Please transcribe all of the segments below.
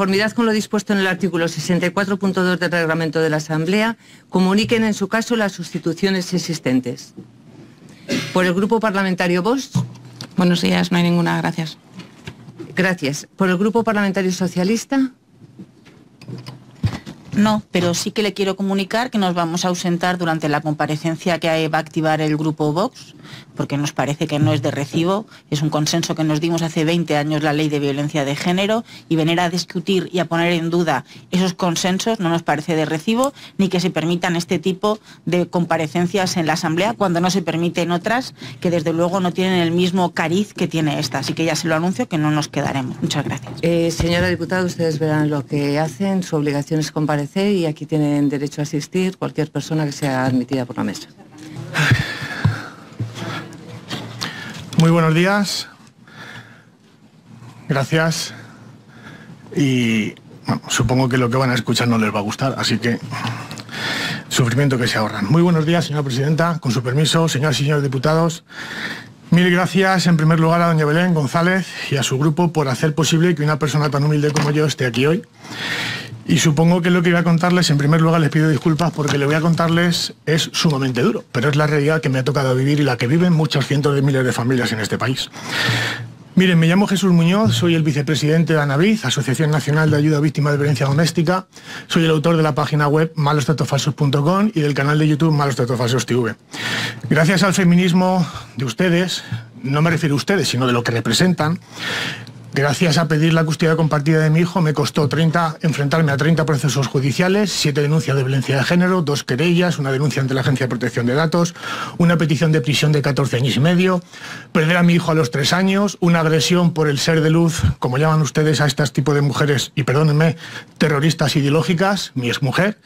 conformidad con lo dispuesto en el artículo 64.2 del reglamento de la Asamblea, comuniquen en su caso las sustituciones existentes. Por el Grupo Parlamentario Vox. Buenos días, no hay ninguna, gracias. Gracias. Por el Grupo Parlamentario Socialista. No, pero sí que le quiero comunicar que nos vamos a ausentar durante la comparecencia que va a activar el Grupo Vox, porque nos parece que no es de recibo, es un consenso que nos dimos hace 20 años la Ley de Violencia de Género, y venir a discutir y a poner en duda esos consensos no nos parece de recibo, ni que se permitan este tipo de comparecencias en la Asamblea cuando no se permiten otras que desde luego no tienen el mismo cariz que tiene esta. Así que ya se lo anuncio que no nos quedaremos. Muchas gracias. Señora diputada, ustedes verán lo que hacen, su obligación es comparecer y aquí tienen derecho a asistir cualquier persona que sea admitida por la mesa. Muy buenos días. Gracias. Y bueno, supongo que lo que van a escuchar no les va a gustar, así que sufrimiento que se ahorran. Muy buenos días, señora presidenta. Con su permiso, señoras y señores diputados. Mil gracias en primer lugar a doña Belén González y a su grupo por hacer posible que una persona tan humilde como yo esté aquí hoy. Y supongo que lo que voy a contarles, en primer lugar les pido disculpas porque lo que voy a contarles es sumamente duro, pero es la realidad que me ha tocado vivir y la que viven muchos cientos de miles de familias en este país. Miren, me llamo Jesús Muñoz, soy el vicepresidente de ANAVID, Asociación Nacional de Ayuda a Víctimas de Violencia Doméstica, soy el autor de la página web malosdatosfalsos.com y del canal de YouTube Malos Datos Falsos TV. Gracias al feminismo de ustedes, no me refiero a ustedes, sino de lo que representan, gracias a pedir la custodia compartida de mi hijo, me costó enfrentarme a 30 procesos judiciales, 7 denuncias de violencia de género, 2 querellas, una denuncia ante la Agencia de Protección de Datos, una petición de prisión de 14 años y medio, perder a mi hijo a los 3 años, una agresión por el ser de luz, como llaman ustedes a este tipo de mujeres, y perdónenme, terroristas ideológicas, mi exmujer,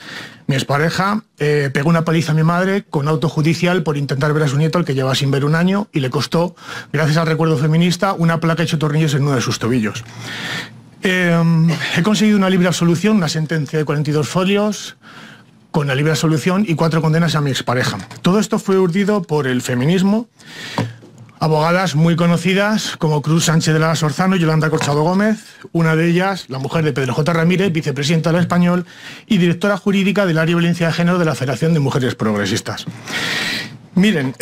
mi expareja, pegó una paliza a mi madre con auto judicial por intentar ver a su nieto, el que lleva sin ver 1 año, y le costó, gracias al recuerdo feminista, una placa y 8 tornillos en uno de sus tobillos. He conseguido una libre absolución, una sentencia de 42 folios, con la libre absolución y 4 condenas a mi expareja. Todo esto fue urdido por el feminismo, abogadas muy conocidas como Cruz Sánchez de la Sorzano y Yolanda Corchado Gómez, una de ellas, la mujer de Pedro J. Ramírez, vicepresidenta del Español y directora jurídica del área de violencia de género de la Federación de Mujeres Progresistas. Miren,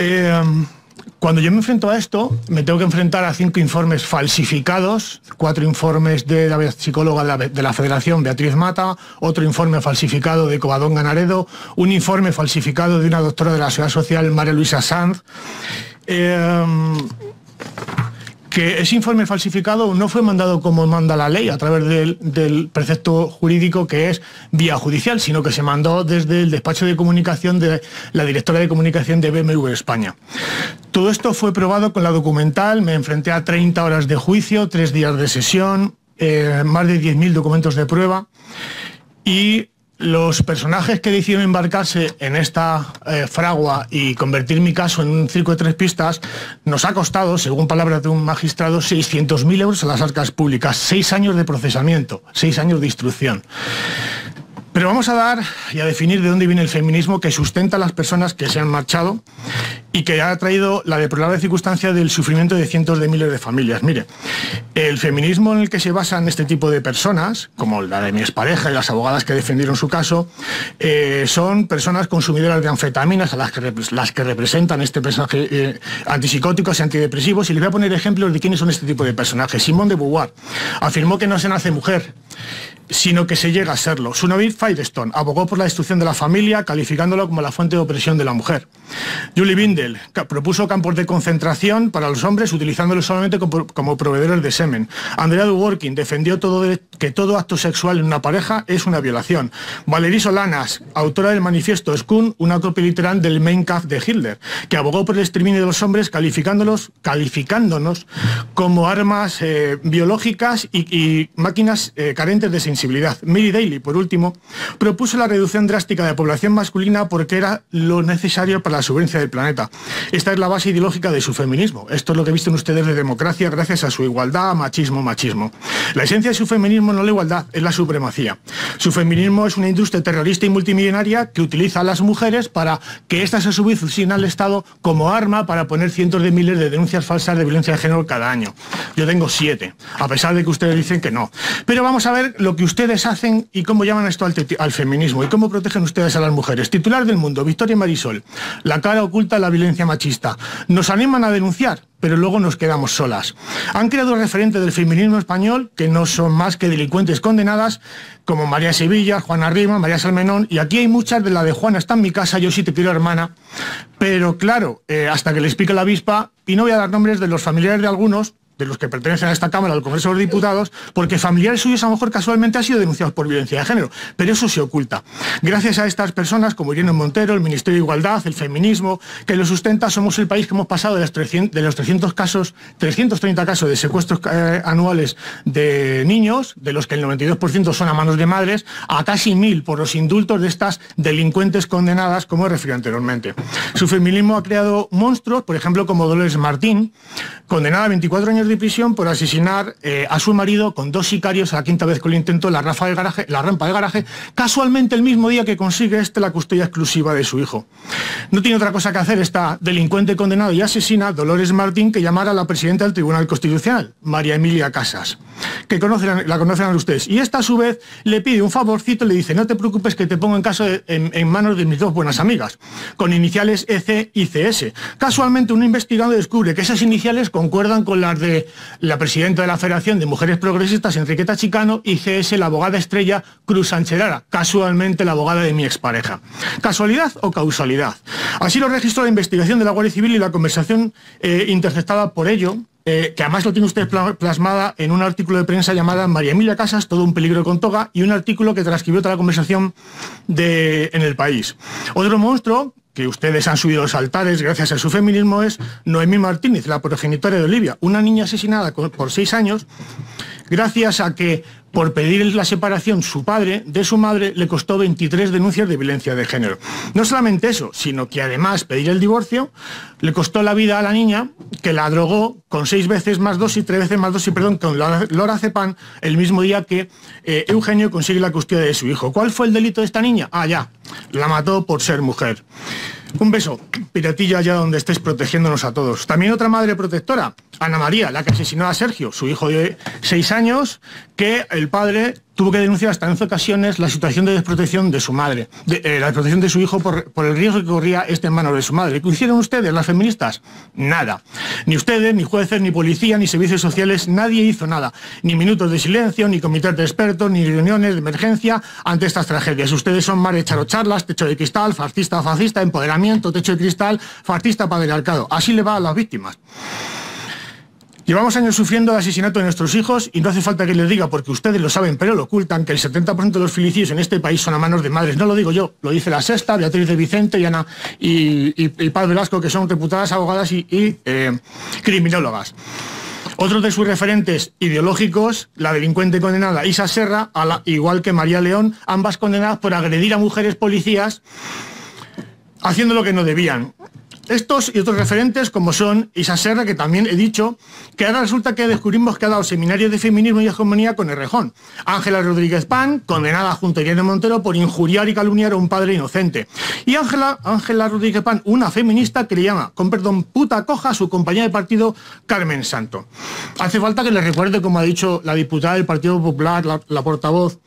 cuando yo me enfrento a esto, me tengo que enfrentar a 5 informes falsificados, 4 informes de la psicóloga de la Federación, Beatriz Mata, otro informe falsificado de Covadonga Naredo, un informe falsificado de una doctora de la Seguridad Social, María Luisa Sanz, que ese informe falsificado no fue mandado como manda la ley, a través del precepto jurídico que es vía judicial, sino que se mandó desde el despacho de comunicación de la directora de comunicación de BMW España. Todo esto fue probado con la documental, me enfrenté a 30 horas de juicio, 3 días de sesión, más de 10.000 documentos de prueba, y los personajes que decidieron embarcarse en esta fragua y convertir mi caso en un circo de 3 pistas nos ha costado, según palabras de un magistrado, 600.000 euros a las arcas públicas, 6 años de procesamiento, 6 años de instrucción. Pero vamos a dar y a definir de dónde viene el feminismo que sustenta a las personas que se han marchado y que ha traído la deplorable circunstancia del sufrimiento de cientos de miles de familias. Mire, el feminismo en el que se basan este tipo de personas, como la de mi expareja y las abogadas que defendieron su caso, son personas consumidoras de anfetaminas, a las que representan este personaje, antipsicóticos y antidepresivos. Y les voy a poner ejemplos de quiénes son este tipo de personajes. Simone de Beauvoir afirmó que no se nace mujer, sino que se llega a serlo. Sunavir Firestone abogó por la destrucción de la familia, calificándolo como la fuente de opresión de la mujer. Julie Bindel propuso campos de concentración para los hombres, utilizándolos solamente como proveedores de semen. Andrea Dworkin defendió que todo acto sexual en una pareja es una violación. Valerie Solanas, autora del manifiesto Skun, una copia literal del Mein Kampf de Hitler, que abogó por el exterminio de los hombres, calificándonos como armas biológicas y máquinas carentes de sensibilidad. Mary Daly, por último, propuso la reducción drástica de la población masculina porque era lo necesario para la supervivencia del planeta. Esta es la base ideológica de su feminismo. Esto es lo que visten ustedes de democracia gracias a su igualdad, machismo. La esencia de su feminismo no es la igualdad, es la supremacía. Su feminismo es una industria terrorista y multimillonaria que utiliza a las mujeres para que éstas a su vez usen al Estado como arma para poner cientos de miles de denuncias falsas de violencia de género cada año. Yo tengo 7, a pesar de que ustedes dicen que no. Pero vamos a ver lo que que ustedes hacen y cómo llaman esto al feminismo y cómo protegen ustedes a las mujeres. Titular del Mundo, Victoria Marisol, la cara oculta de la violencia machista. Nos animan a denunciar, pero luego nos quedamos solas. Han creado referentes del feminismo español que no son más que delincuentes condenadas, como María Sevilla, Juana Rima, María Salmenón, y aquí hay muchas de la de Juana está en mi casa, yo sí te quiero hermana, pero claro, hasta que les pique la avispa, y no voy a dar nombres de los familiares de algunos, de los que pertenecen a esta Cámara, al Congreso de los Diputados, porque familiares suyos a lo mejor casualmente han sido denunciados por violencia de género, pero eso se oculta. Gracias a estas personas, como Irene Montero, el Ministerio de Igualdad, el feminismo, que lo sustenta, somos el país que hemos pasado de los 330 casos de secuestros anuales de niños, de los que el 92% son a manos de madres, a casi 1000 por los indultos de estas delincuentes condenadas, como he referido anteriormente. Su feminismo ha creado monstruos, por ejemplo, como Dolores Martín, condenada a 24 años de prisión por asesinar a su marido con 2 sicarios a la 5ª vez que lo intentó en la rampa del garaje, casualmente el mismo día que consigue la custodia exclusiva de su hijo. No tiene otra cosa que hacer esta delincuente condenada y asesina, Dolores Martín, que llamar a la presidenta del Tribunal Constitucional, María Emilia Casas, que la conocen ustedes. Y esta a su vez le pide un favorcito y le dice: no te preocupes que te pongo en manos de mis 2 buenas amigas, con iniciales EC y CS. Casualmente un investigado descubre que esas iniciales concuerdan con las de la presidenta de la Federación de Mujeres Progresistas, Enriqueta Chicano, y CS, la abogada estrella Cruz Sánchez Lara, casualmente la abogada de mi expareja. ¿Casualidad o causalidad? Así lo registró la investigación de la Guardia Civil y la conversación interceptada por ello, que además lo tiene usted plasmada en un artículo de prensa llamada María Emilia Casas, todo un peligro con toga, y un artículo que transcribió toda la conversación en El País. Otro monstruo que ustedes han subido a los altares gracias a su feminismo es Noemí Martínez, la progenitora de Olivia, una niña asesinada por 6 años, gracias a que por pedir la separación su padre de su madre le costó 23 denuncias de violencia de género. No solamente eso, sino que además pedir el divorcio le costó la vida a la niña, que la drogó con 3 veces más dosis, con lorazepam, el mismo día que Eugenio consigue la custodia de su hijo. ¿Cuál fue el delito de esta niña? La mató por ser mujer. Un beso, piratilla, allá donde estés, protegiéndonos a todos. También otra madre protectora, Ana María, la que asesinó a Sergio, su hijo de 6 años, que el padre tuvo que denunciar hasta en 11 ocasiones la situación de desprotección de su madre, la desprotección de su hijo por el riesgo que corría en manos de su madre. ¿Qué hicieron ustedes, las feministas? Nada. Ni ustedes, ni jueces, ni policía, ni servicios sociales, nadie hizo nada. Ni minutos de silencio, ni comités de expertos, ni reuniones de emergencia ante estas tragedias. Ustedes son más de charocharlas, techo de cristal, fascista, empoderamiento, techo de cristal, fascista, patriarcado. Así le va a las víctimas. Llevamos años sufriendo el asesinato de nuestros hijos y no hace falta que les diga, porque ustedes lo saben, pero lo ocultan, que el 70% de los feminicidios en este país son a manos de madres. No lo digo yo, lo dice La Sexta, Beatriz de Vicente y Ana y Paz Velasco, que son reputadas abogadas y criminólogas. Otros de sus referentes ideológicos, la delincuente condenada Isa Serra, igual que María León, ambas condenadas por agredir a mujeres policías haciendo lo que no debían. Estos y otros referentes, como son Isa Serra, que también he dicho, que ahora resulta que descubrimos que ha dado seminarios de feminismo y hegemonía con Errejón. Ángela Rodríguez Pan, condenada junto a Irene Montero por injuriar y calumniar a un padre inocente. Y Ángela Rodríguez Pan, una feminista que le llama, con perdón, puta coja a su compañera de partido, Carmen Santo. Hace falta que les recuerde, como ha dicho la diputada del Partido Popular, la portavoz,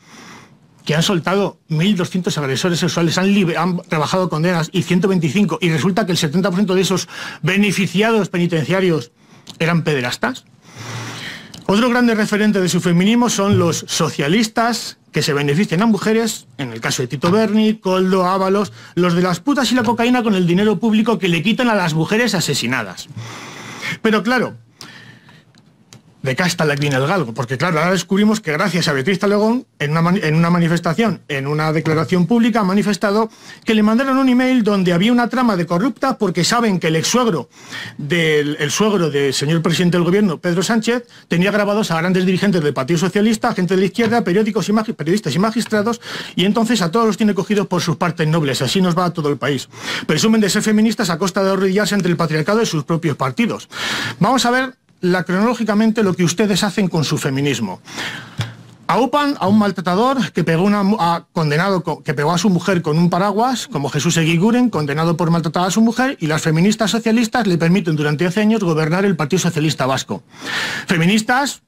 que han soltado 1.200 agresores sexuales, han rebajado condenas y 125, y resulta que el 70% de esos beneficiados penitenciarios eran pederastas. Otro grande referente de su feminismo son los socialistas que se benefician a mujeres, en el caso de Tito Berni, Koldo, Ábalos, los de las putas y la cocaína con el dinero público que le quitan a las mujeres asesinadas. Pero claro, de casta la viene el galgo, porque claro, ahora descubrimos que gracias a Beatriz Talegón, en una manifestación, en una declaración pública, ha manifestado que le mandaron un email donde había una trama de corrupta porque saben que el suegro del señor presidente del gobierno, Pedro Sánchez, tenía grabados a grandes dirigentes del Partido Socialista, gente de la izquierda, periodistas y magistrados, y entonces a todos los tiene cogidos por sus partes nobles. Así nos va a todo el país. Presumen de ser feministas a costa de arrodillarse ante el patriarcado de sus propios partidos. Vamos a ver cronológicamente lo que ustedes hacen con su feminismo. Aupan a un maltratador que pegó a su mujer con un paraguas, como Jesús Eguiguren, condenado por maltratar a su mujer, y las feministas socialistas le permiten durante 11 años gobernar el Partido Socialista Vasco. Feministas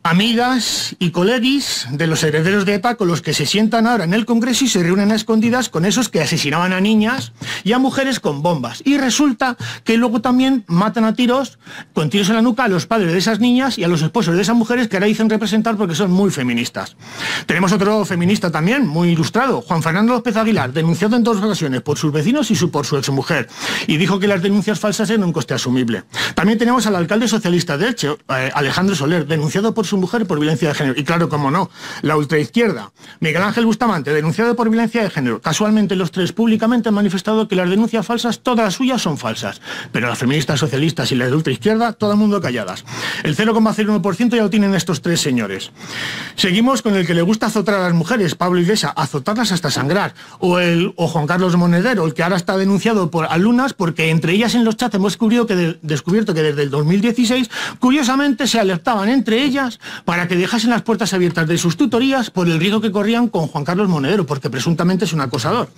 amigas y coleguis de los herederos de ETA con los que se sientan ahora en el Congreso y se reúnen a escondidas con esos que asesinaban a niñas y a mujeres con bombas. Y resulta que luego también matan a tiros, con tiros en la nuca, a los padres de esas niñas y a los esposos de esas mujeres que ahora dicen representar porque son muy feministas. Tenemos otro feminista también, muy ilustrado, Juan Fernando López Aguilar, denunciado en 2 ocasiones por sus vecinos y por su exmujer. Y dijo que las denuncias falsas eran un coste asumible. También tenemos al alcalde socialista de Elche, Alejandro Soler, denunciado por su mujer por violencia de género. Y claro, como no, la ultraizquierda, Miguel Ángel Bustamante, denunciado por violencia de género. Casualmente los 3 públicamente han manifestado que las denuncias falsas, todas las suyas son falsas. Pero las feministas socialistas y las de ultraizquierda, todo el mundo calladas. El 0,01% ya lo tienen estos 3 señores. Seguimos con el que le gusta azotar a las mujeres, Pablo Iglesias, azotarlas hasta sangrar. O Juan Carlos Monedero, el que ahora está denunciado por alumnas porque entre ellas en los chats hemos descubierto que desde el 2016, curiosamente, se alertaban entre ellas para que dejasen las puertas abiertas de sus tutorías por el riesgo que corrían con Juan Carlos Monedero, porque presuntamente es un acosador.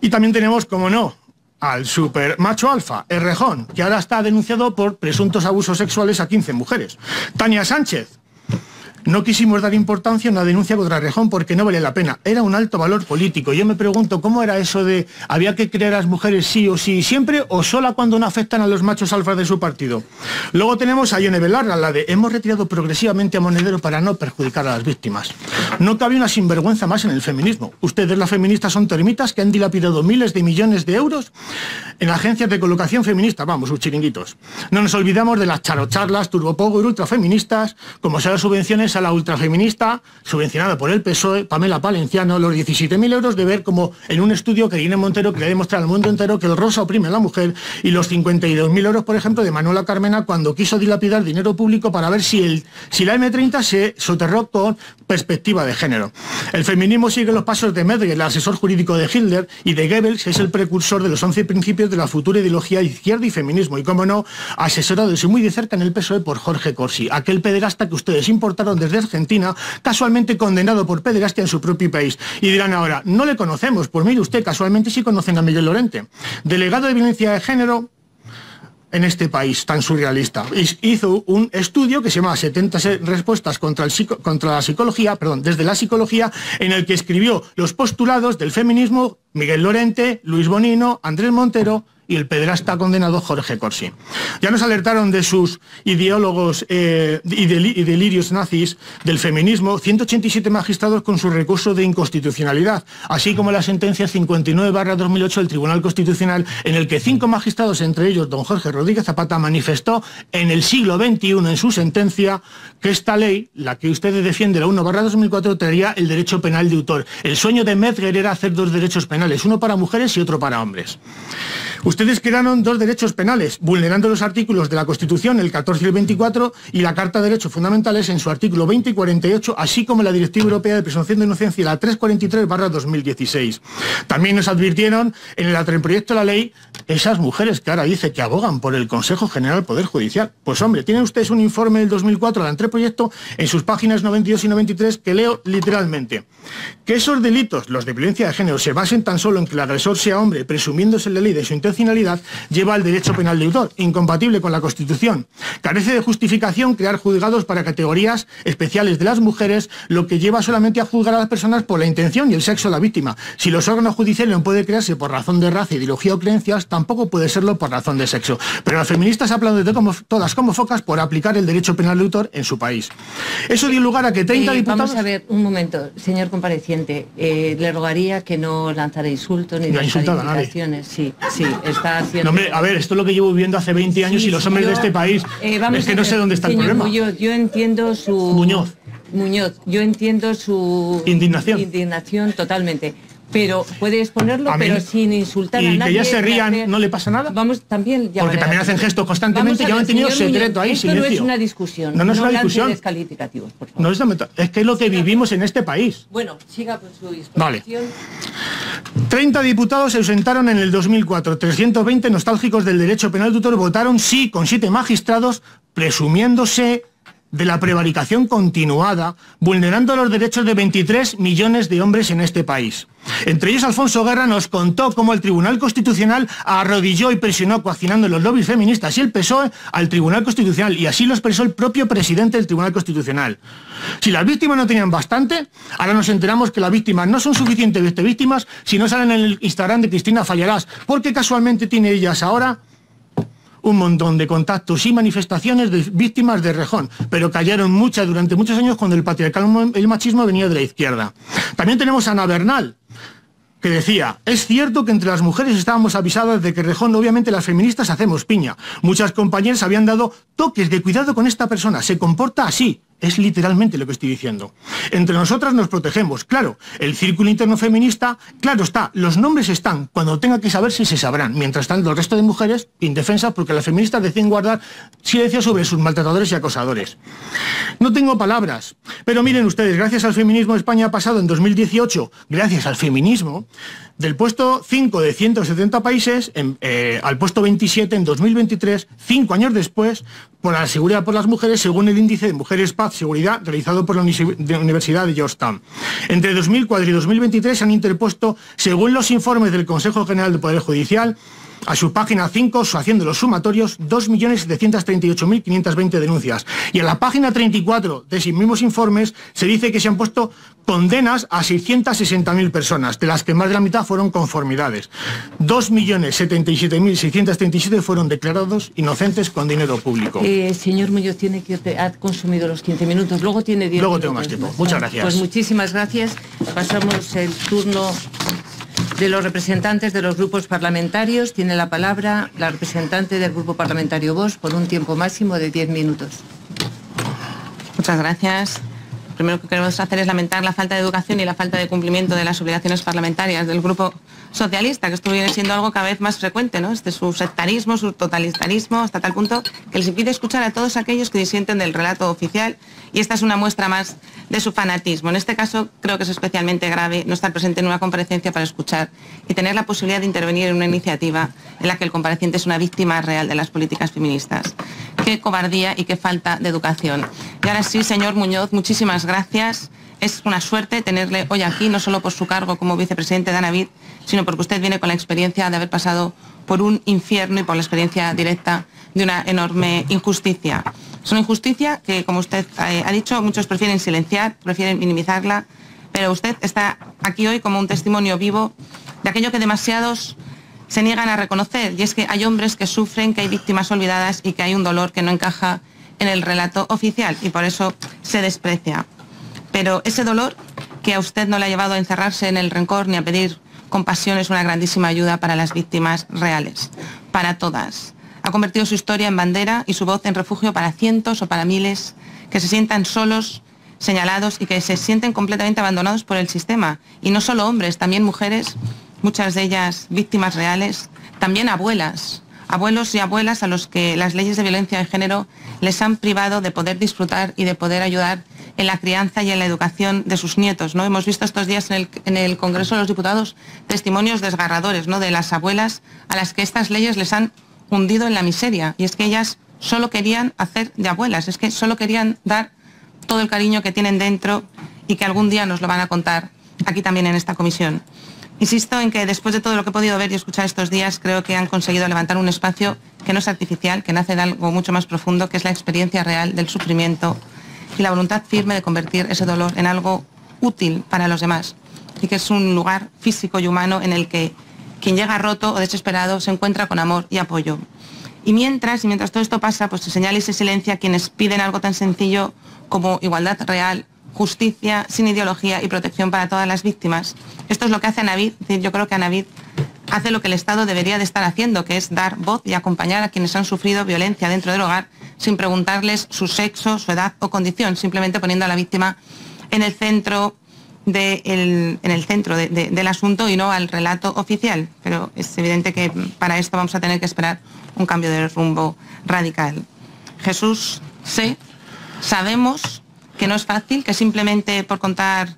Y también tenemos, como no, al super macho alfa, Errejón, que ahora está denunciado por presuntos abusos sexuales a 15 mujeres. Tania Sánchez. No quisimos dar importancia a una denuncia contra Errejón porque no valía la pena. Era un alto valor político. Yo me pregunto cómo era eso de había que creer a las mujeres sí o sí siempre o sola cuando no afectan a los machos alfas de su partido. Luego tenemos a Ione Belarra, la de hemos retirado progresivamente a Monedero para no perjudicar a las víctimas. No cabe una sinvergüenza más en el feminismo. Ustedes, las feministas, son termitas que han dilapidado miles de millones de euros en agencias de colocación feminista. Vamos, sus chiringuitos. No nos olvidamos de las charocharlas, turbopower, ultrafeministas, como sean las subvenciones a la ultrafeminista, subvencionada por el PSOE, Pamela Palenciano, los 17.000 euros de ver como en un estudio que Irene Montero quería demostrar al mundo entero que el rosa oprime a la mujer, y los 52.000 euros, por ejemplo, de Manuela Carmena cuando quiso dilapidar dinero público para ver si la M30 se soterró con perspectiva de género. El feminismo sigue los pasos de Medger, el asesor jurídico de Hitler, y de Goebbels, que es el precursor de los 11 principios de la futura ideología de izquierda y feminismo, y como no, asesorado desde muy de cerca en el PSOE por Jorge Corsi, aquel pederasta que ustedes importaron desde Argentina, casualmente condenado por pederastia en su propio país. Y dirán ahora, no le conocemos. Pues mire usted, casualmente sí conocen a Miguel Lorente, delegado de violencia de género en este país tan surrealista. Hizo un estudio que se llama 70 respuestas desde la psicología, en el que escribió los postulados del feminismo Miguel Lorente, Luis Bonino, Andrés Montero y el pederasta condenado Jorge Corsi. Ya nos alertaron de sus ideólogos y delirios nazis del feminismo 187 magistrados con su recurso de inconstitucionalidad, así como la sentencia 59/2008 del Tribunal Constitucional, en el que 5 magistrados, entre ellos don Jorge Rodríguez Zapata, manifestó en el siglo XXI en su sentencia que esta ley, la que ustedes defienden, la 1/2004, traería el derecho penal de autor. El sueño de Medger era hacer 2 derechos penales, uno para mujeres y otro para hombres. Ustedes crearon 2 derechos penales, vulnerando los artículos de la Constitución, el 14 y el 24, y la Carta de Derechos Fundamentales en su artículo 20 y 48, así como la Directiva Europea de Presunción de Inocencia, la 343/2016. También nos advirtieron en el anteproyecto de la ley esas mujeres que ahora dice que abogan por el Consejo General del Poder Judicial. Pues hombre, tienen ustedes un informe del 2004 del anteproyecto en sus páginas 92 y 93 que leo literalmente. Que esos delitos, los de violencia de género, se basen tan solo en que el agresor sea hombre, presumiéndose la ley de su intencionalidad, lleva al derecho penal de autor, incompatible con la Constitución. Carece de justificación crear juzgados para categorías especiales de las mujeres, lo que lleva solamente a juzgar a las personas por la intención y el sexo de la víctima. Si los órganos judiciales no pueden crearse por razón de raza, ideología o creencias, tampoco puede serlo por razón de sexo. Pero las feministas aplauden todas como focas por aplicar el derecho penal de autor en su país. Eso dio lugar a que 30 diputados... Vamos a ver, un momento, señor compareciente, le rogaría que no lanzara insultos ni descalificaciones. Sí, está haciendo... No, hombre, a ver, esto es lo que llevo viviendo hace 20 años y los hombres de este país. Es que no sé dónde está el problema. Yo entiendo su... Muñoz, yo entiendo su... Indignación totalmente. Pero puede exponerlo, pero sin insultar a nadie. Y que ya se rían, ¿no le pasa nada? Vamos, también... Porque también hacen gestos constantemente, ya han tenido secreto ahí, silencio. Esto no es una discusión. No es una discusión. Descalificativos, por favor. No es que es lo que vivimos en este país. Bueno, siga con su exposición. Vale. 30 diputados se ausentaron en el 2004. 320 nostálgicos del derecho penal de autor votaron sí con 7 magistrados, presumiéndose de la prevaricación continuada, vulnerando los derechos de 23 millones de hombres en este país. Entre ellos, Alfonso Guerra nos contó cómo el Tribunal Constitucional arrodilló y presionó, coaccionando los lobbies feministas y el PSOE al Tribunal Constitucional, y así lo expresó el propio presidente del Tribunal Constitucional. Si las víctimas no tenían bastante, ahora nos enteramos que las víctimas no son suficientemente víctimas si no salen en el Instagram de Cristina Fallarás, porque casualmente tiene ellas ahora un montón de contactos y manifestaciones de víctimas de Rejón, pero callaron muchas durante muchos años cuando el patriarcalismo, el machismo venía de la izquierda. También tenemos a Ana Bernal, que decía: es cierto que entre las mujeres estábamos avisadas de que Rejón, obviamente las feministas hacemos piña. Muchas compañeras habían dado toques de cuidado con esta persona, se comporta así. Es literalmente lo que estoy diciendo. Entre nosotras nos protegemos, claro. El círculo interno feminista, claro está, los nombres están. Cuando tenga que saberse, se sabrán. Mientras tanto, el resto de mujeres, indefensas, porque las feministas deciden guardar silencio sobre sus maltratadores y acosadores. No tengo palabras, pero miren ustedes, gracias al feminismo, España ha pasado en 2018, gracias al feminismo, del puesto 5 de 170 países al puesto 27 en 2023, 5 años después, por la seguridad por las mujeres, según el índice de Mujeres, Paz, Seguridad, realizado por la Universidad de Georgetown. Entre 2004 y 2023 se han interpuesto, según los informes del Consejo General del Poder Judicial, a su página 5, haciendo los sumatorios, 2.738.520 denuncias. Y a la página 34 de esos mismos informes se dice que se han puesto condenas a 660.000 personas, de las que más de la mitad fueron conformidades. 2.077.637 fueron declarados inocentes con dinero público. Señor Muñoz, ha consumido los 15 minutos, luego tiene 10 luego minutos. Tengo más tiempo. Muchas gracias. Pues muchísimas gracias. Pasamos el turno de los representantes de los grupos parlamentarios. Tiene la palabra la representante del Grupo Parlamentario Vox por un tiempo máximo de 10 minutos. Muchas gracias. Lo primero que queremos hacer es lamentar la falta de educación y la falta de cumplimiento de las obligaciones parlamentarias del Grupo Socialista, que esto viene siendo algo cada vez más frecuente, ¿no? Su sectarismo, su totalitarismo, hasta tal punto que les impide escuchar a todos aquellos que disienten del relato oficial, y esta es una muestra más de su fanatismo. En este caso creo que es especialmente grave no estar presente en una comparecencia para escuchar y tener la posibilidad de intervenir en una iniciativa en la que el compareciente es una víctima real de las políticas feministas. Qué cobardía y qué falta de educación. Y ahora sí, señor Muñoz, muchísimas gracias. Es una suerte tenerle hoy aquí, no solo por su cargo como vicepresidente de ANAVID, sino porque usted viene con la experiencia de haber pasado por un infierno y por la experiencia directa de una enorme injusticia. Es una injusticia que, como usted ha dicho, muchos prefieren silenciar, prefieren minimizarla, pero usted está aquí hoy como un testimonio vivo de aquello que demasiados se niegan a reconocer, y es que hay hombres que sufren, que hay víctimas olvidadas y que hay un dolor que no encaja en el relato oficial y por eso se desprecia. Pero ese dolor que a usted no le ha llevado a encerrarse en el rencor ni a pedir compasión es una grandísima ayuda para las víctimas reales, para todas. Ha convertido su historia en bandera y su voz en refugio para cientos o para miles que se sientan solos, señalados y que se sienten completamente abandonados por el sistema. Y no solo hombres, también mujeres, muchas de ellas víctimas reales, también abuelas, abuelos y abuelas a los que las leyes de violencia de género les han privado de poder disfrutar y de poder ayudar en la crianza y en la educación de sus nietos, ¿no? Hemos visto estos días en el Congreso de los Diputados testimonios desgarradores, ¿no?, de las abuelas a las que estas leyes les han hundido en la miseria, y es que ellas solo querían hacer de abuelas, es que solo querían dar todo el cariño que tienen dentro y que algún día nos lo van a contar aquí también en esta comisión. Insisto en que después de todo lo que he podido ver y escuchar estos días, creo que han conseguido levantar un espacio que no es artificial, que nace de algo mucho más profundo, que es la experiencia real del sufrimiento y la voluntad firme de convertir ese dolor en algo útil para los demás, y que es un lugar físico y humano en el que quien llega roto o desesperado se encuentra con amor y apoyo. Y mientras todo esto pasa, pues se señala y se silencia a quienes piden algo tan sencillo como igualdad real, justicia sin ideología y protección para todas las víctimas. Esto es lo que hace ANAVID. Yo creo que ANAVID hace lo que el Estado debería de estar haciendo, que es dar voz y acompañar a quienes han sufrido violencia dentro del hogar sin preguntarles su sexo, su edad o condición, simplemente poniendo a la víctima en el centro del asunto y no al relato oficial. Pero es evidente que para esto vamos a tener que esperar un cambio de rumbo radical. Jesús, sabemos que no es fácil, que simplemente por contar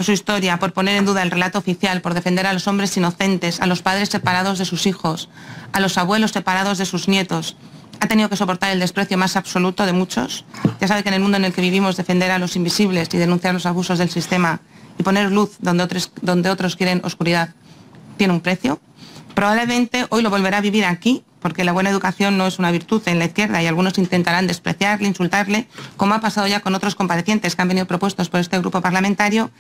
su historia, por poner en duda el relato oficial, por defender a los hombres inocentes, a los padres separados de sus hijos, a los abuelos separados de sus nietos, ha tenido que soportar el desprecio más absoluto de muchos. Ya sabe que en el mundo en el que vivimos, defender a los invisibles y denunciar los abusos del sistema y poner luz donde otros quieren oscuridad tiene un precio. Probablemente hoy lo volverá a vivir aquí, porque la buena educación no es una virtud en la izquierda y algunos intentarán despreciarle, insultarle, como ha pasado ya con otros comparecientes que han venido propuestos por este grupo parlamentario,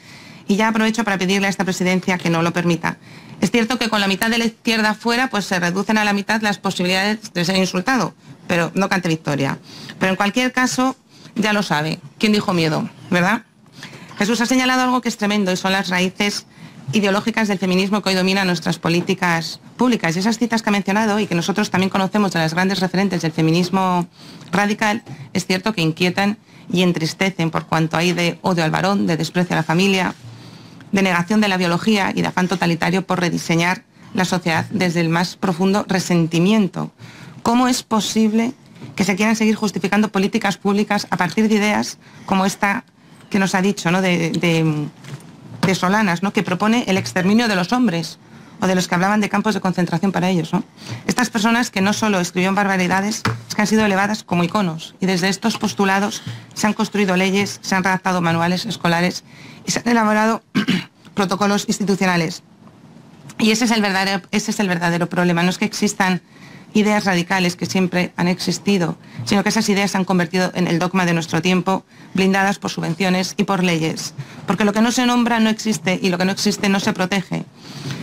y ya aprovecho para pedirle a esta presidencia que no lo permita. Es cierto que con la mitad de la izquierda fuera, pues se reducen a la mitad las posibilidades de ser insultado, pero no cante victoria. Pero en cualquier caso, ya lo sabe. ¿Quién dijo miedo? ¿Verdad? Jesús ha señalado algo que es tremendo y son las raíces ideológicas del feminismo que hoy dominan nuestras políticas públicas. Y esas citas que ha mencionado y que nosotros también conocemos de las grandes referentes del feminismo radical, es cierto que inquietan y entristecen por cuanto hay de odio al varón, de desprecio a la familia, de negación de la biología y de afán totalitario por rediseñar la sociedad desde el más profundo resentimiento. ¿Cómo es posible que se quieran seguir justificando políticas públicas a partir de ideas como esta que nos ha dicho, ¿no? de Solanas, ¿no? Que propone el exterminio de los hombres, o de los que hablaban de campos de concentración para ellos, ¿no? Estas personas que no solo escribieron barbaridades, es que han sido elevadas como iconos, y desde estos postulados se han construido leyes, se han redactado manuales escolares y se han elaborado protocolos institucionales. Y ese es el verdadero problema. No es que existan ideas radicales que siempre han existido, sino que esas ideas se han convertido en el dogma de nuestro tiempo, blindadas por subvenciones y por leyes. Porque lo que no se nombra no existe y lo que no existe no se protege.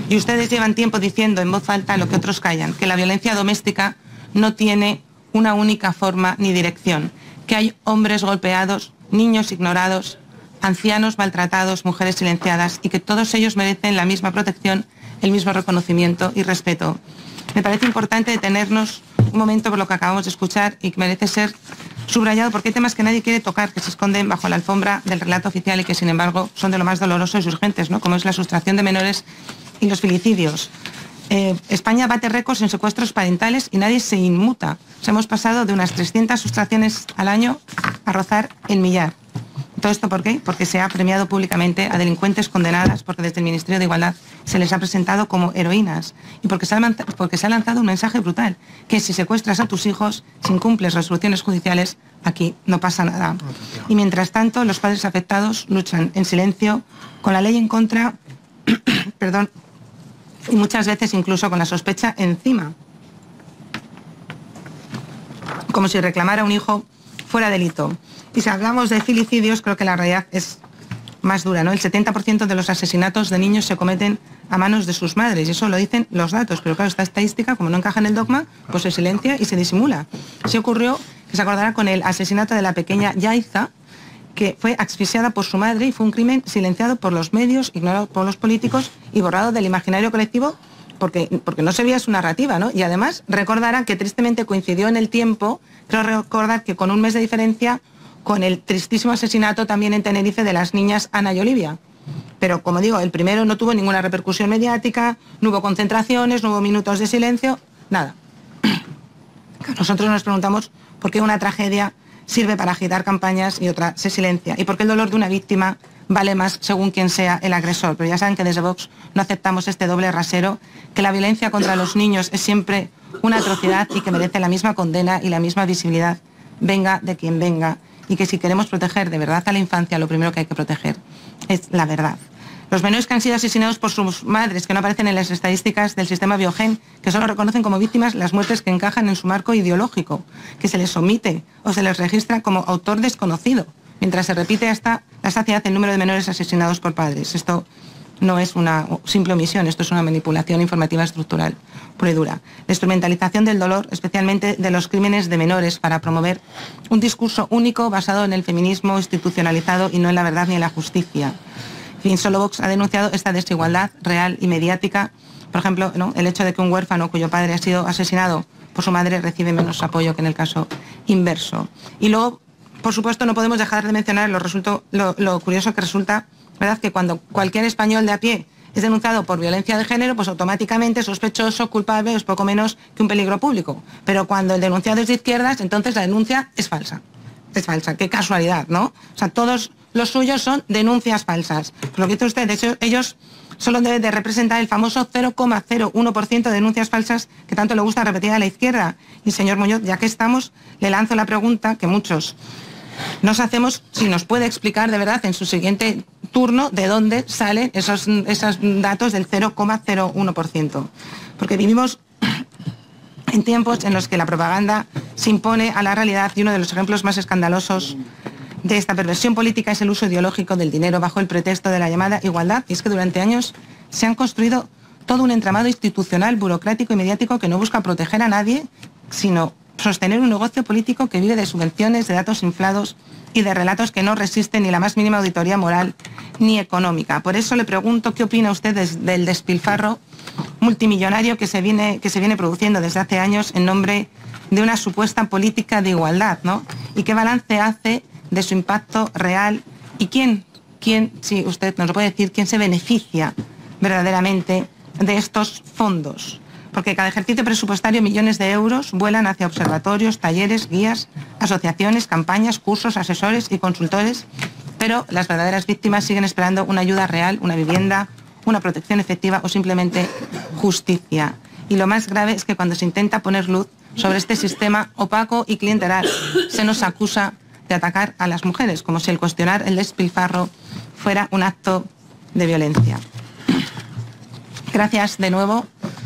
Y ustedes llevan tiempo diciendo en voz alta lo que otros callan, que la violencia doméstica no tiene una única forma ni dirección, que hay hombres golpeados, niños ignorados, ancianos maltratados, mujeres silenciadas y que todos ellos merecen la misma protección, el mismo reconocimiento y respeto. Me parece importante detenernos un momento por lo que acabamos de escuchar y que merece ser subrayado porque hay temas que nadie quiere tocar, que se esconden bajo la alfombra del relato oficial y que sin embargo son de lo más dolorosos y urgentes, ¿no? Como es la sustracción de menores y los filicidios. España bate récords en secuestros parentales y nadie se inmuta. O sea, hemos pasado de unas 300 sustracciones al año a rozar el millar. ¿Todo esto por qué? Porque se ha premiado públicamente a delincuentes condenadas, porque desde el Ministerio de Igualdad se les ha presentado como heroínas y porque se ha lanzado un mensaje brutal, que si secuestras a tus hijos, si incumples resoluciones judiciales, aquí no pasa nada. Y mientras tanto, los padres afectados luchan en silencio, con la ley en contra, perdón, y muchas veces incluso con la sospecha encima, como si reclamar a un hijo fuera delito. Y si hablamos de filicidios, creo que la realidad es más dura, ¿no? El 70% de los asesinatos de niños se cometen a manos de sus madres, y eso lo dicen los datos, pero claro, esta estadística, como no encaja en el dogma, pues se silencia y se disimula. Se ocurrió, que se acordará, con el asesinato de la pequeña Yaiza, que fue asfixiada por su madre y fue un crimen silenciado por los medios, ignorado por los políticos y borrado del imaginario colectivo porque no se veía su narrativa, ¿no? Y además recordarán que tristemente coincidió en el tiempo, creo recordar que con un mes de diferencia, con el tristísimo asesinato también en Tenerife de las niñas Ana y Olivia. Pero, como digo, el primero no tuvo ninguna repercusión mediática, no hubo concentraciones, no hubo minutos de silencio, nada. Nosotros nos preguntamos por qué una tragedia sirve para agitar campañas y otra se silencia, y por qué el dolor de una víctima vale más según quien sea el agresor. Pero ya saben que desde Vox no aceptamos este doble rasero, que la violencia contra los niños es siempre una atrocidad y que merece la misma condena y la misma visibilidad, venga de quien venga. Y que si queremos proteger de verdad a la infancia, lo primero que hay que proteger es la verdad. Los menores que han sido asesinados por sus madres, que no aparecen en las estadísticas del sistema Biogen, que solo reconocen como víctimas las muertes que encajan en su marco ideológico, que se les omite o se les registra como autor desconocido, mientras se repite hasta la saciedad el número de menores asesinados por padres. Esto no es una simple omisión, esto es una manipulación informativa estructural pura y dura. La instrumentalización del dolor, especialmente de los crímenes de menores, para promover un discurso único basado en el feminismo institucionalizado y no en la verdad ni en la justicia. En fin, solo Vox ha denunciado esta desigualdad real y mediática. Por ejemplo, ¿no? El hecho de que un huérfano cuyo padre ha sido asesinado por su madre recibe menos apoyo que en el caso inverso. Y luego, por supuesto, no podemos dejar de mencionar lo curioso que resulta, ¿verdad?, que cuando cualquier español de a pie es denunciado por violencia de género, pues automáticamente sospechoso, culpable, es poco menos que un peligro público. Pero cuando el denunciado es de izquierdas, entonces la denuncia es falsa. Es falsa, qué casualidad, ¿no? O sea, todos los suyos son denuncias falsas. Por lo que dice usted, ellos solo debe de representar el famoso 0,01% de denuncias falsas que tanto le gusta repetir a la izquierda. Y señor Muñoz, ya que estamos, le lanzo la pregunta que muchos nos hacemos, si nos puede explicar de verdad en su siguiente turno de dónde salen esos datos del 0,01%. Porque vivimos en tiempos en los que la propaganda se impone a la realidad, y uno de los ejemplos más escandalosos de esta perversión política es el uso ideológico del dinero bajo el pretexto de la llamada igualdad. Y es que durante años se han construido todo un entramado institucional, burocrático y mediático que no busca proteger a nadie, sino sostener un negocio político que vive de subvenciones, de datos inflados y de relatos que no resisten ni la más mínima auditoría moral ni económica. Por eso le pregunto qué opina usted del despilfarro multimillonario que se viene produciendo desde hace años en nombre de una supuesta política de igualdad, ¿no? Y qué balance hace de su impacto real y quién, si usted nos lo puede decir, quién se beneficia verdaderamente de estos fondos. Porque cada ejercicio presupuestario millones de euros vuelan hacia observatorios, talleres, guías, asociaciones, campañas, cursos, asesores y consultores, pero las verdaderas víctimas siguen esperando una ayuda real, una vivienda, una protección efectiva o simplemente justicia. Y lo más grave es que cuando se intenta poner luz sobre este sistema opaco y clientelar, se nos acusa de atacar a las mujeres, como si el cuestionar el despilfarro fuera un acto de violencia. Gracias de nuevo,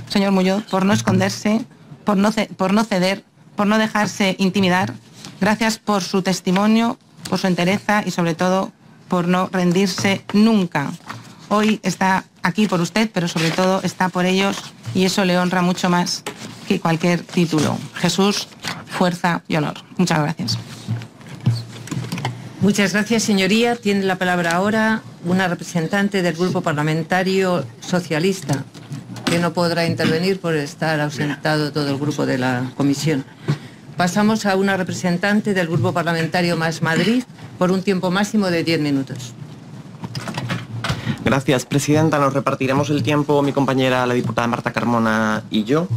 señor Muñoz, por no esconderse, por no ceder, por no dejarse intimidar. Gracias por su testimonio, por su entereza y sobre todo por no rendirse nunca. Hoy está aquí por usted, pero sobre todo está por ellos y eso le honra mucho más que cualquier título. Jesús, fuerza y honor. Muchas gracias. Muchas gracias, señoría. Tiene la palabra ahora una representante del Grupo Parlamentario Socialista, que no podrá intervenir por estar ausentado todo el grupo de la comisión. Pasamos a una representante del Grupo Parlamentario Más Madrid por un tiempo máximo de 10 minutos. Gracias, presidenta. Nos repartiremos el tiempo mi compañera, la diputada Marta Carmona y yo.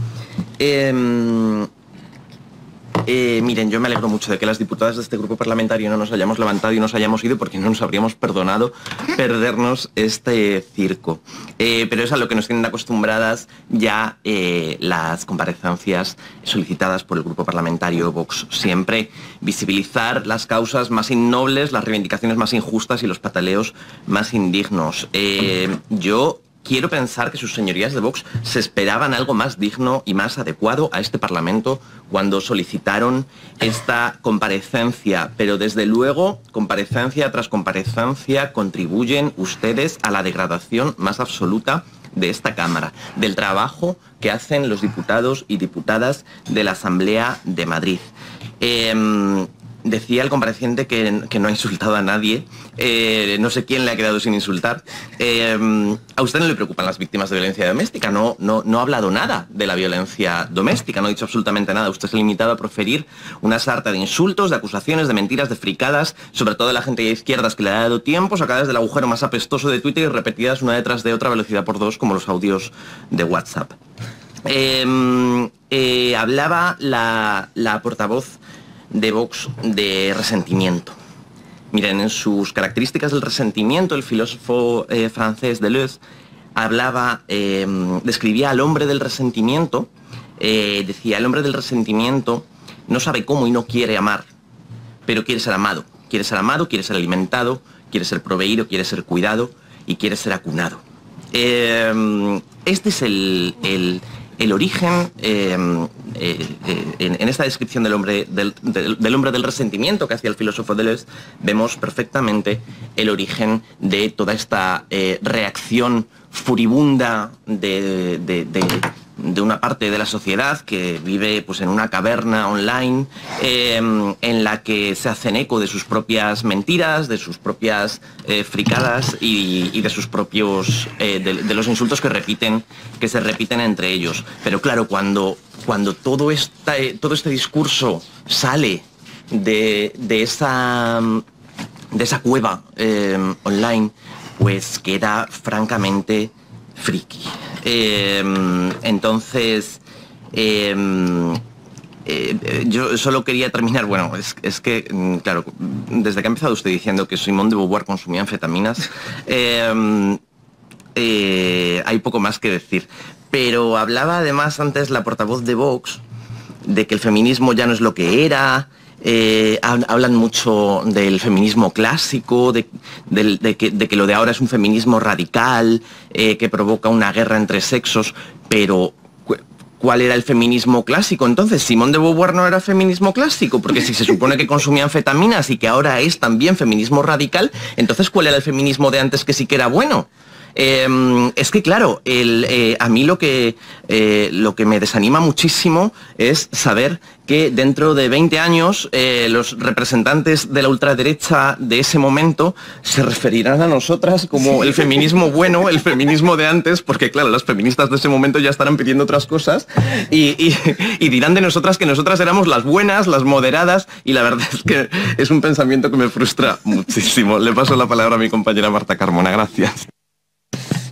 Miren, yo me alegro mucho de que las diputadas de este grupo parlamentario no nos hayamos levantado y nos hayamos ido, porque no nos habríamos perdonado perdernos este circo. Pero es a lo que nos tienen acostumbradas ya las comparecencias solicitadas por el grupo parlamentario Vox. Siempre visibilizar las causas más innobles, las reivindicaciones más injustas y los pataleos más indignos. Yo quiero pensar que sus señorías de Vox se esperaban algo más digno y más adecuado a este Parlamento cuando solicitaron esta comparecencia, pero desde luego, comparecencia tras comparecencia, contribuyen ustedes a la degradación más absoluta de esta Cámara, del trabajo que hacen los diputados y diputadas de la Asamblea de Madrid. Decía el compareciente que no ha insultado a nadie. No sé quién le ha quedado sin insultar. A usted no le preocupan las víctimas de violencia doméstica. No ha hablado nada de la violencia doméstica. No ha dicho absolutamente nada. Usted se ha limitado a proferir una sarta de insultos, de acusaciones, de mentiras, de fricadas, sobre todo de la gente de izquierdas que le ha dado tiempo, sacadas del agujero más apestoso de Twitter y repetidas una detrás de otra, velocidad por 2, como los audios de WhatsApp. Hablaba la portavoz de Vox de resentimiento. Miren, en sus características del resentimiento, el filósofo francés Deleuze describía al hombre del resentimiento, decía, el hombre del resentimiento no sabe cómo y no quiere amar, pero quiere ser amado. Quiere ser amado, quiere ser alimentado, quiere ser proveído, quiere ser cuidado y quiere ser acunado. Este es el origen, en esta descripción del hombre del resentimiento que hacía el filósofo Deleuze, vemos perfectamente el origen de toda esta reacción furibunda de una parte de la sociedad que vive pues en una caverna online en la que se hacen eco de sus propias mentiras, de sus propias fricadas y de sus propios de los insultos que se repiten entre ellos. Pero claro, cuando todo este discurso sale de esa cueva online, pues queda francamente friki. Entonces, yo solo quería terminar, bueno, es que, claro, desde que ha empezado usted diciendo que Simone de Beauvoir consumía anfetaminas, hay poco más que decir. Pero hablaba además antes la portavoz de Vox de que el feminismo ya no es lo que era. Hablan mucho del feminismo clásico, de que lo de ahora es un feminismo radical, que provoca una guerra entre sexos, pero ¿cuál era el feminismo clásico? Entonces, Simone de Beauvoir no era feminismo clásico, porque si se supone que consumía anfetaminas y que ahora es también feminismo radical, entonces ¿cuál era el feminismo de antes que sí que era bueno? Es que claro, a mí lo que me desanima muchísimo es saber que dentro de 20 años los representantes de la ultraderecha de ese momento se referirán a nosotras como el feminismo bueno, el feminismo de antes, porque claro, las feministas de ese momento ya estarán pidiendo otras cosas y dirán de nosotras que nosotras éramos las buenas, las moderadas, y la verdad es que es un pensamiento que me frustra muchísimo. Le paso la palabra a mi compañera Marta Carmona, gracias.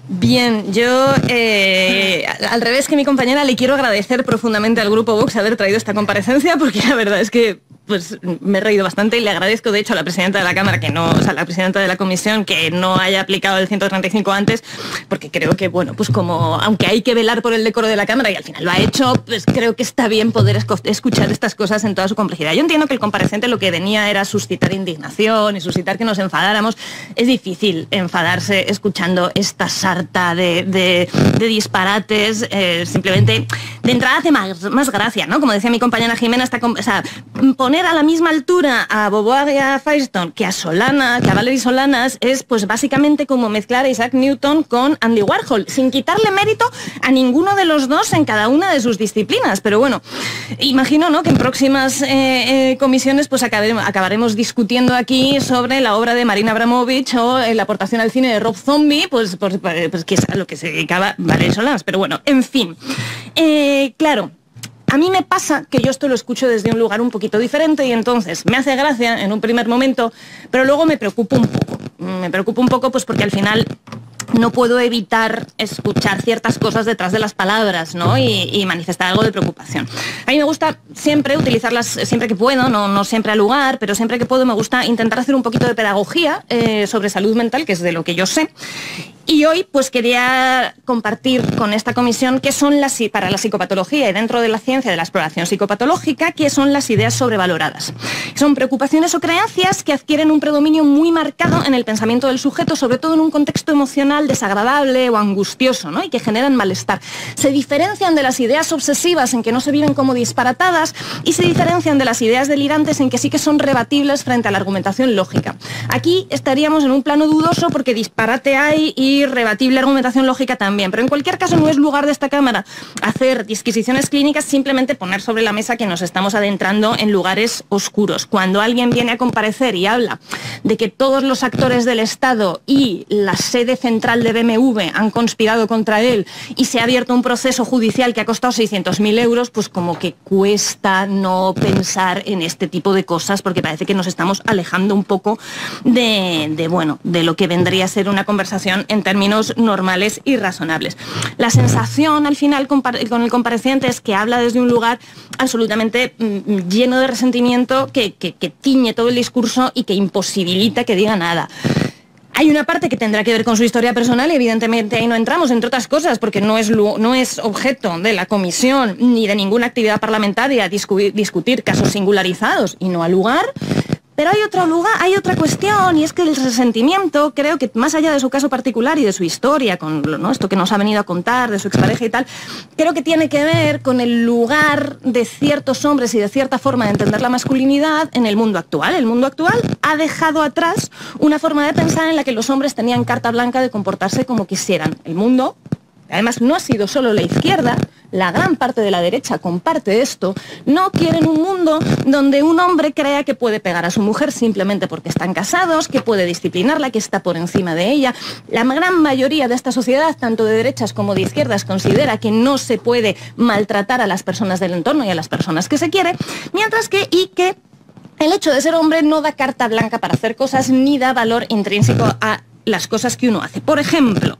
Bien, yo al revés que mi compañera le quiero agradecer profundamente al Grupo Vox haber traído esta comparecencia, porque la verdad es que pues me he reído bastante y le agradezco de hecho a la presidenta de la Cámara la presidenta de la Comisión que no haya aplicado el 135 antes, porque creo que bueno, pues como aunque hay que velar por el decoro de la Cámara y al final lo ha hecho, pues creo que está bien poder escuchar estas cosas en toda su complejidad. Yo entiendo que el comparecente lo que venía era suscitar indignación y suscitar que nos enfadáramos. Es difícil enfadarse escuchando esta sarta de disparates, simplemente de entrada hace más gracia, ¿no? Como decía mi compañera Jimena, poner a la misma altura a Beauvoir y a Firestone que a Valery Solanas es pues básicamente como mezclar a Isaac Newton con Andy Warhol, sin quitarle mérito a ninguno de los dos en cada una de sus disciplinas. Pero bueno, imagino, ¿no?, que en próximas comisiones pues acabaremos discutiendo aquí sobre la obra de Marina Abramovich o la aportación al cine de Rob Zombie, pues que es a lo que se dedicaba Valery Solanas. Pero bueno, en fin, claro. A mí me pasa que yo esto lo escucho desde un lugar un poquito diferente y entonces me hace gracia en un primer momento, pero luego me preocupo un poco. Me preocupo un poco pues porque al final no puedo evitar escuchar ciertas cosas detrás de las palabras, ¿no? Y manifestar algo de preocupación. A mí me gusta siempre utilizarlas siempre que puedo, no siempre al lugar, pero siempre que puedo me gusta intentar hacer un poquito de pedagogía sobre salud mental, que es de lo que yo sé. Y hoy pues quería compartir con esta comisión qué son para la psicopatología y dentro de la ciencia de la exploración psicopatológica, qué son las ideas sobrevaloradas. Son preocupaciones o creencias que adquieren un predominio muy marcado en el pensamiento del sujeto, sobre todo en un contexto emocional desagradable o angustioso, ¿no?, y que generan malestar. Se diferencian de las ideas obsesivas en que no se viven como disparatadas y se diferencian de las ideas delirantes en que sí que son rebatibles frente a la argumentación lógica. Aquí estaríamos en un plano dudoso porque disparate hay y rebatible argumentación lógica también, pero en cualquier caso no es lugar de esta Cámara hacer disquisiciones clínicas, simplemente poner sobre la mesa que nos estamos adentrando en lugares oscuros. Cuando alguien viene a comparecer y habla de que todos los actores del Estado y la sede central de BMW han conspirado contra él y se ha abierto un proceso judicial que ha costado 600.000 euros, pues como que cuesta no pensar en este tipo de cosas, porque parece que nos estamos alejando un poco de lo que vendría a ser una conversación en términos normales y razonables. La sensación al final con el compareciente es que habla desde un lugar absolutamente lleno de resentimiento que tiñe todo el discurso y que imposibilita que diga nada. Hay una parte que tendrá que ver con su historia personal y evidentemente ahí no entramos, entre otras cosas, porque no es objeto de la comisión ni de ninguna actividad parlamentaria discutir casos singularizados y no al lugar. Pero hay otra cuestión, y es que el resentimiento, creo que más allá de su caso particular y de su historia, con esto que nos ha venido a contar, de su expareja y tal, creo que tiene que ver con el lugar de ciertos hombres y de cierta forma de entender la masculinidad en el mundo actual. El mundo actual ha dejado atrás una forma de pensar en la que los hombres tenían carta blanca de comportarse como quisieran. El mundo, además, no ha sido solo la izquierda, la gran parte de la derecha comparte esto. No quieren un mundo donde un hombre crea que puede pegar a su mujer simplemente porque están casados, que puede disciplinarla, que está por encima de ella. La gran mayoría de esta sociedad, tanto de derechas como de izquierdas, considera que no se puede maltratar a las personas del entorno y a las personas que se quiere, mientras que el hecho de ser hombre no da carta blanca para hacer cosas ni da valor intrínseco a las cosas que uno hace. Por ejemplo,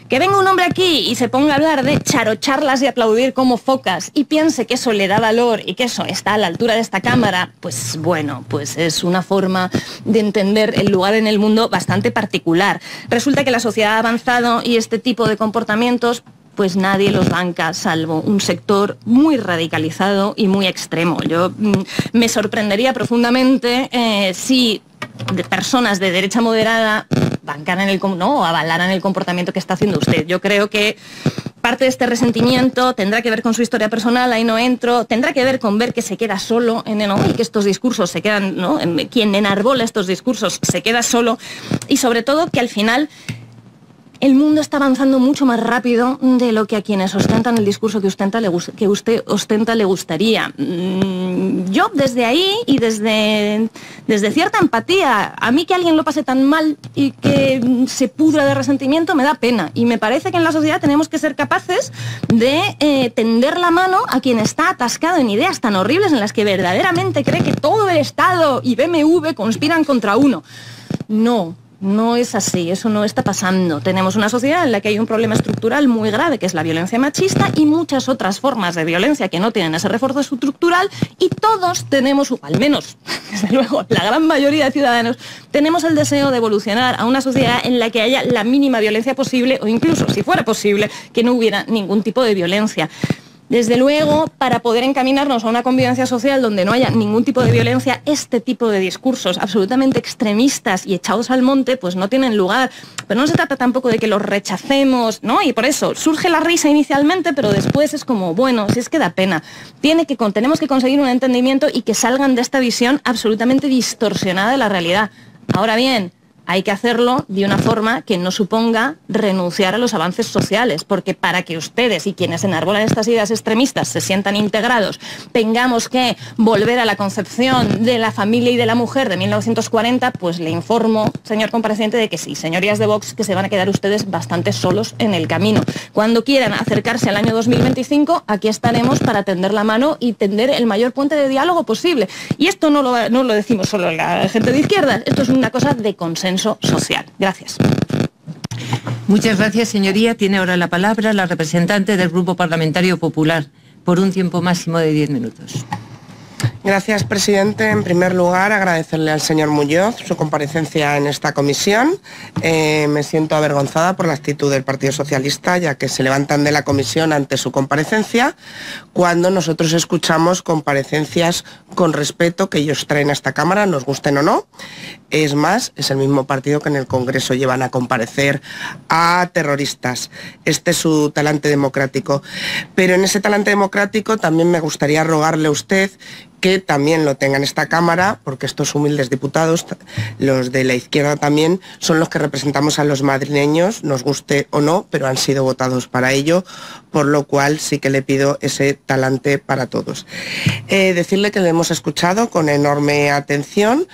Que venga un hombre aquí y se ponga a hablar de charocharlas y aplaudir como focas y piense que eso le da valor y que eso está a la altura de esta Cámara, pues bueno, pues es una forma de entender el lugar en el mundo bastante particular. Resulta que la sociedad ha avanzado y este tipo de comportamientos pues nadie los banca, salvo un sector muy radicalizado y muy extremo. Yo me sorprendería profundamente si de personas de derecha moderada bancaran o avalaran el comportamiento que está haciendo usted. Yo creo que parte de este resentimiento tendrá que ver con su historia personal, ahí no entro, tendrá que ver con ver que se queda solo y que estos discursos se quedan, quien enarbola estos discursos se queda solo, y sobre todo que al final el mundo está avanzando mucho más rápido de lo que a quienes ostentan el discurso que usted ostenta le gustaría. Yo desde ahí y desde cierta empatía, a mí que alguien lo pase tan mal y que se pudra de resentimiento me da pena. Y me parece que en la sociedad tenemos que ser capaces de tender la mano a quien está atascado en ideas tan horribles en las que verdaderamente cree que todo el Estado y BMW conspiran contra uno. No es así, eso no está pasando. Tenemos una sociedad en la que hay un problema estructural muy grave, que es la violencia machista, y muchas otras formas de violencia que no tienen ese refuerzo estructural, y todos tenemos, al menos, desde luego, la gran mayoría de ciudadanos, tenemos el deseo de evolucionar a una sociedad en la que haya la mínima violencia posible, o incluso, si fuera posible, que no hubiera ningún tipo de violencia. Desde luego, para poder encaminarnos a una convivencia social donde no haya ningún tipo de violencia, este tipo de discursos absolutamente extremistas y echados al monte, pues no tienen lugar. Pero no se trata tampoco de que los rechacemos, ¿no? Y por eso surge la risa inicialmente, pero después es como, bueno, si es que da pena. Tenemos que conseguir un entendimiento y que salgan de esta visión absolutamente distorsionada de la realidad. Ahora bien, hay que hacerlo de una forma que no suponga renunciar a los avances sociales, porque para que ustedes y quienes enarbolan estas ideas extremistas se sientan integrados, tengamos que volver a la concepción de la familia y de la mujer de 1940, pues le informo, señor compareciente, de que sí, señorías de Vox, que se van a quedar ustedes bastante solos en el camino. Cuando quieran acercarse al año 2025, aquí estaremos para tender la mano y tender el mayor puente de diálogo posible. Y esto no lo decimos solo la gente de izquierda, esto es una cosa de consenso social. Gracias. Muchas gracias, señoría. Tiene ahora la palabra la representante del Grupo Parlamentario Popular, por un tiempo máximo de 10 minutos. Gracias, presidente. En primer lugar, agradecerle al señor Muñoz su comparecencia en esta comisión. Me siento avergonzada por la actitud del Partido Socialista, ya que se levantan de la comisión ante su comparecencia, cuando nosotros escuchamos comparecencias con respeto que ellos traen a esta Cámara, nos gusten o no. Es más, es el mismo partido que en el Congreso llevan a comparecer a terroristas. Este es su talante democrático. Pero en ese talante democrático también me gustaría rogarle a usted que también lo tenga en esta Cámara, porque estos humildes diputados, los de la izquierda también, son los que representamos a los madrileños, nos guste o no, pero han sido votados para ello, por lo cual sí que le pido ese talante para todos. Decirle que le hemos escuchado con enorme atención,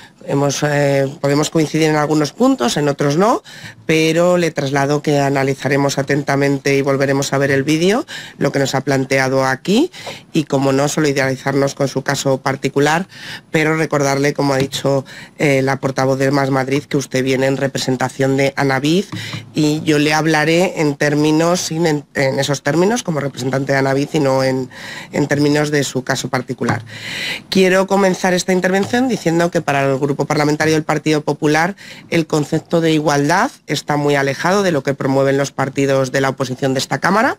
podemos coincidir en algunos puntos, en otros no, pero le traslado que analizaremos atentamente y volveremos a ver el vídeo, lo que nos ha planteado aquí, y como no, solidarizarnos con su caso particular, pero recordarle, como ha dicho la portavoz de Más Madrid, que usted viene en representación de Anavid, y yo le hablaré en términos, en esos términos, como representante de Anavid, y no en términos de su caso particular. Quiero comenzar esta intervención diciendo que para el Grupo Parlamentario del Partido Popular el concepto de igualdad está muy alejado de lo que promueven los partidos de la oposición de esta Cámara,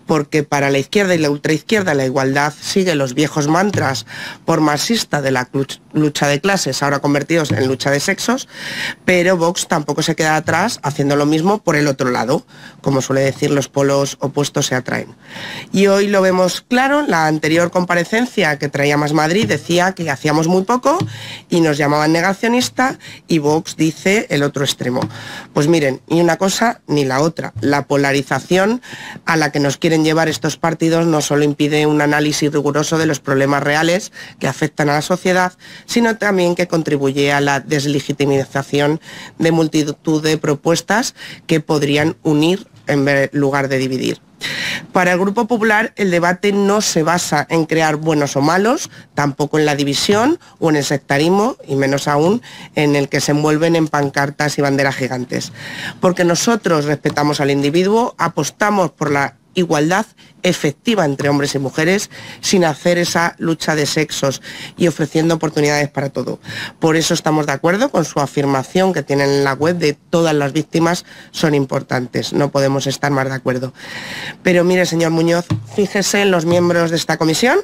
porque para la izquierda y la ultraizquierda la igualdad sigue los viejos mantras por marxista de la lucha de clases, ahora convertidos en lucha de sexos, pero Vox tampoco se queda atrás haciendo lo mismo por el otro lado. Como suele decir, los polos opuestos se atraen. Y hoy lo vemos claro. La anterior comparecencia que traía Más Madrid decía que hacíamos muy poco y nos llamaban negacionista, y Vox dice el otro extremo. Pues miren, ni una cosa ni la otra. La polarización a la que nos quieren llevar estos partidos no solo impide un análisis riguroso de los problemas reales que afectan a la sociedad, sino también que contribuye a la deslegitimización de multitud de propuestas que podrían unir en lugar de dividir. Para el Grupo Popular el debate no se basa en crear buenos o malos, tampoco en la división o en el sectarismo, y menos aún en el que se envuelven en pancartas y banderas gigantes. Porque nosotros respetamos al individuo, apostamos por la igualdad efectiva entre hombres y mujeres sin hacer esa lucha de sexos y ofreciendo oportunidades para todo. Por eso estamos de acuerdo con su afirmación que tienen en la web de todas las víctimas son importantes. No podemos estar más de acuerdo. Pero mire, señor Muñoz, fíjese en los miembros de esta comisión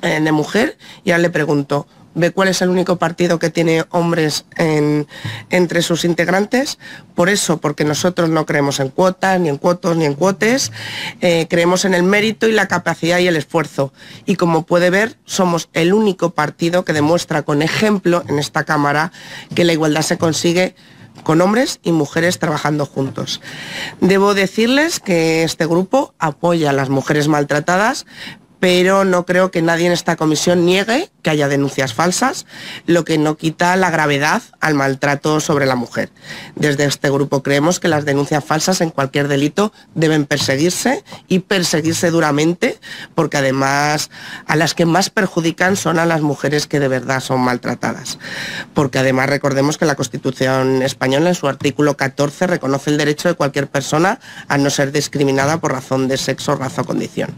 de mujer y ahora le pregunto, ¿ve cuál es el único partido que tiene hombres entre sus integrantes? Por eso, porque nosotros no creemos en cuotas, ni en cuotos, ni en cuotes, creemos en el mérito y la capacidad y el esfuerzo. Y como puede ver, somos el único partido que demuestra con ejemplo en esta Cámara que la igualdad se consigue con hombres y mujeres trabajando juntos. Debo decirles que este grupo apoya a las mujeres maltratadas, pero no creo que nadie en esta comisión niegue que haya denuncias falsas, lo que no quita la gravedad al maltrato sobre la mujer. Desde este grupo creemos que las denuncias falsas en cualquier delito deben perseguirse y perseguirse duramente, porque además a las que más perjudican son a las mujeres que de verdad son maltratadas. Porque además recordemos que la Constitución española en su artículo 14 reconoce el derecho de cualquier persona a no ser discriminada por razón de sexo, raza o condición.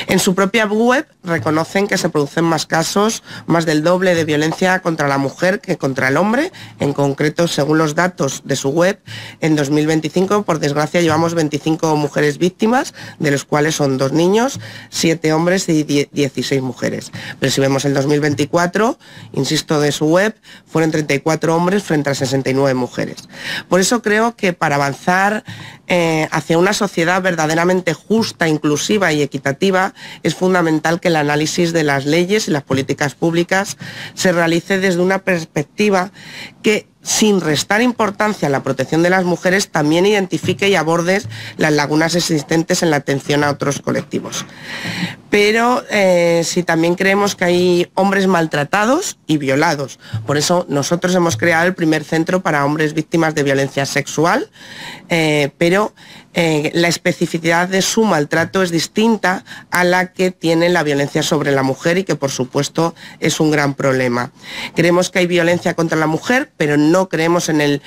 En su propia web reconocen que se producen más casos, más del doble de violencia contra la mujer que contra el hombre. En concreto, según los datos de su web, en 2025, por desgracia, llevamos 25 mujeres víctimas, de los cuales son 2 niños, 7 hombres y 16 mujeres. Pero si vemos el 2024, insisto, de su web, fueron 34 hombres frente a 69 mujeres. Por eso creo que para avanzar hacia una sociedad verdaderamente justa, inclusiva y equitativa, es fundamental que el análisis de las leyes y las políticas públicas se realice desde una perspectiva que, sin restar importancia a la protección de las mujeres, también identifique y aborde las lagunas existentes en la atención a otros colectivos. Pero sí también creemos que hay hombres maltratados y violados. Por eso nosotros hemos creado el primer centro para hombres víctimas de violencia sexual, pero la especificidad de su maltrato es distinta a la que tiene la violencia sobre la mujer y que por supuesto es un gran problema. Creemos que hay violencia contra la mujer, pero no creemos en el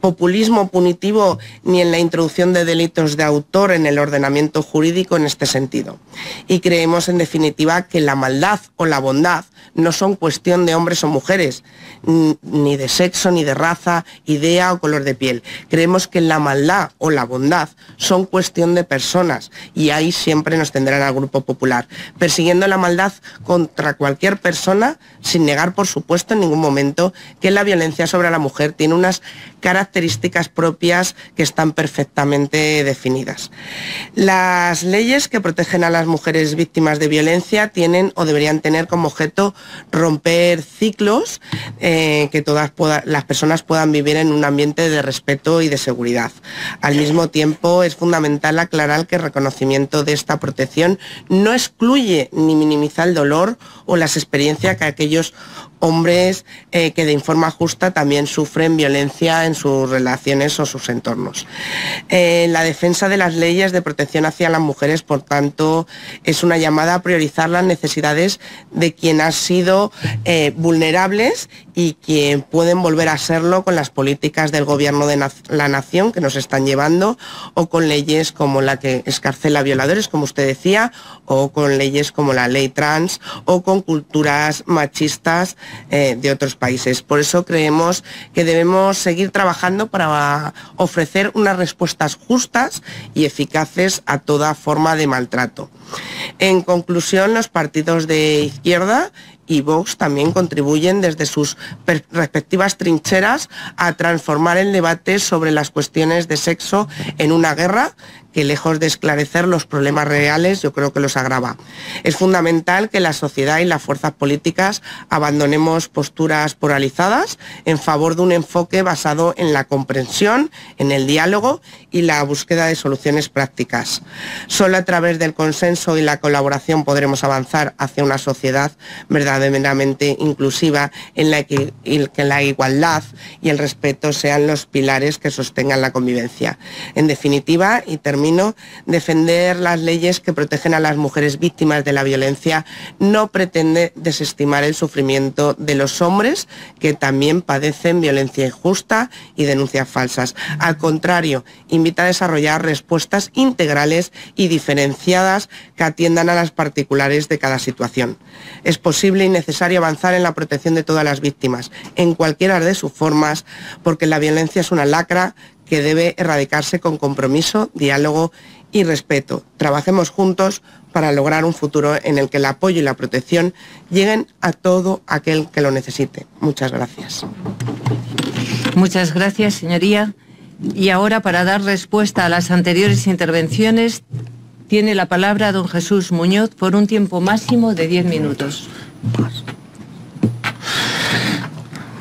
populismo punitivo ni en la introducción de delitos de autor en el ordenamiento jurídico en este sentido. Y creemos en definitiva que la maldad o la bondad no son cuestión de hombres o mujeres, ni de sexo, ni de raza, idea o color de piel. Creemos que la maldad o la bondad son cuestión de personas y ahí siempre nos tendrán al Grupo Popular, persiguiendo la maldad contra cualquier persona sin negar, por supuesto, en ningún momento que la violencia sobre la mujer tiene unas características propias que están perfectamente definidas. Las leyes que protegen a las mujeres víctimas de violencia tienen o deberían tener como objeto romper ciclos, que todas las personas puedan vivir en un ambiente de respeto y de seguridad. Al mismo tiempo, es fundamental aclarar que el reconocimiento de esta protección no excluye ni minimiza el dolor o las experiencias que aquellos hombres que de forma justa también sufren violencia en sus relaciones o sus entornos. La defensa de las leyes de protección hacia las mujeres, por tanto, es una llamada a priorizar las necesidades de quien ha sido vulnerables y quien pueden volver a serlo con las políticas del gobierno de la nación que nos están llevando, o con leyes como la que excarcela violadores, como usted decía, o con leyes como la ley trans, o con culturas machistas de otros países. Por eso creemos que debemos seguir trabajando para ofrecer unas respuestas justas y eficaces a toda forma de maltrato. En conclusión, los partidos de izquierda y Vox también contribuyen desde sus respectivas trincheras a transformar el debate sobre las cuestiones de sexo en una guerra que, lejos de esclarecer los problemas reales, yo creo que los agrava. Es fundamental que la sociedad y las fuerzas políticas abandonemos posturas polarizadas en favor de un enfoque basado en la comprensión, en el diálogo y la búsqueda de soluciones prácticas. Solo a través del consenso y la colaboración podremos avanzar hacia una sociedad verdaderamente inclusiva en la que la igualdad y el respeto sean los pilares que sostengan la convivencia. En definitiva, y termino camino. Defender las leyes que protegen a las mujeres víctimas de la violencia no pretende desestimar el sufrimiento de los hombres que también padecen violencia injusta y denuncias falsas. Al contrario, invita a desarrollar respuestas integrales y diferenciadas que atiendan a las particulares de cada situación. Es posible y necesario avanzar en la protección de todas las víctimas, en cualquiera de sus formas, porque la violencia es una lacra que debe erradicarse con compromiso, diálogo y respeto. Trabajemos juntos para lograr un futuro en el que el apoyo y la protección lleguen a todo aquel que lo necesite. Muchas gracias. Muchas gracias, señoría. Y ahora, para dar respuesta a las anteriores intervenciones, tiene la palabra don Jesús Muñoz por un tiempo máximo de 10 minutos.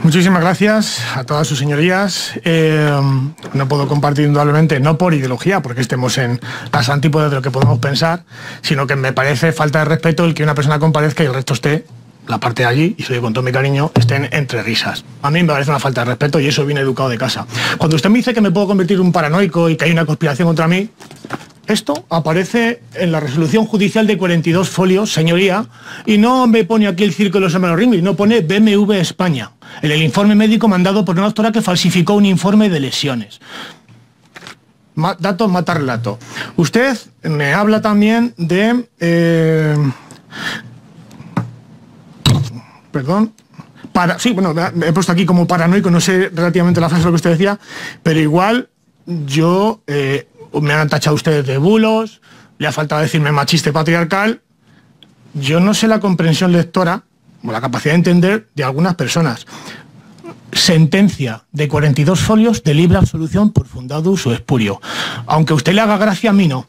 Muchísimas gracias a todas sus señorías. No puedo compartir indudablemente, no por ideología, porque estemos en las antípodas de lo que podemos pensar, sino que me parece falta de respeto el que una persona comparezca y el resto esté, la parte de allí, y se lo digo con todo mi cariño, estén entre risas. A mí me parece una falta de respeto y eso viene educado de casa. Cuando usted me dice que me puedo convertir en un paranoico y que hay una conspiración contra mí, esto aparece en la resolución judicial de 42 folios, señoría, y no me pone aquí el circo de los hermanos Ringling, no pone BMW España, en el informe médico mandado por una doctora que falsificó un informe de lesiones. Dato mata relato. Usted me habla también de... perdón. Sí, bueno, he puesto aquí como paranoico, no sé relativamente la frase de lo que usted decía, pero igual yo... me han tachado ustedes de bulos, le ha faltado decirme machista y patriarcal. Yo no sé la comprensión lectora o la capacidad de entender de algunas personas. Sentencia de 42 folios de libre absolución por fundado uso espurio. Aunque a usted le haga gracia, a mí no.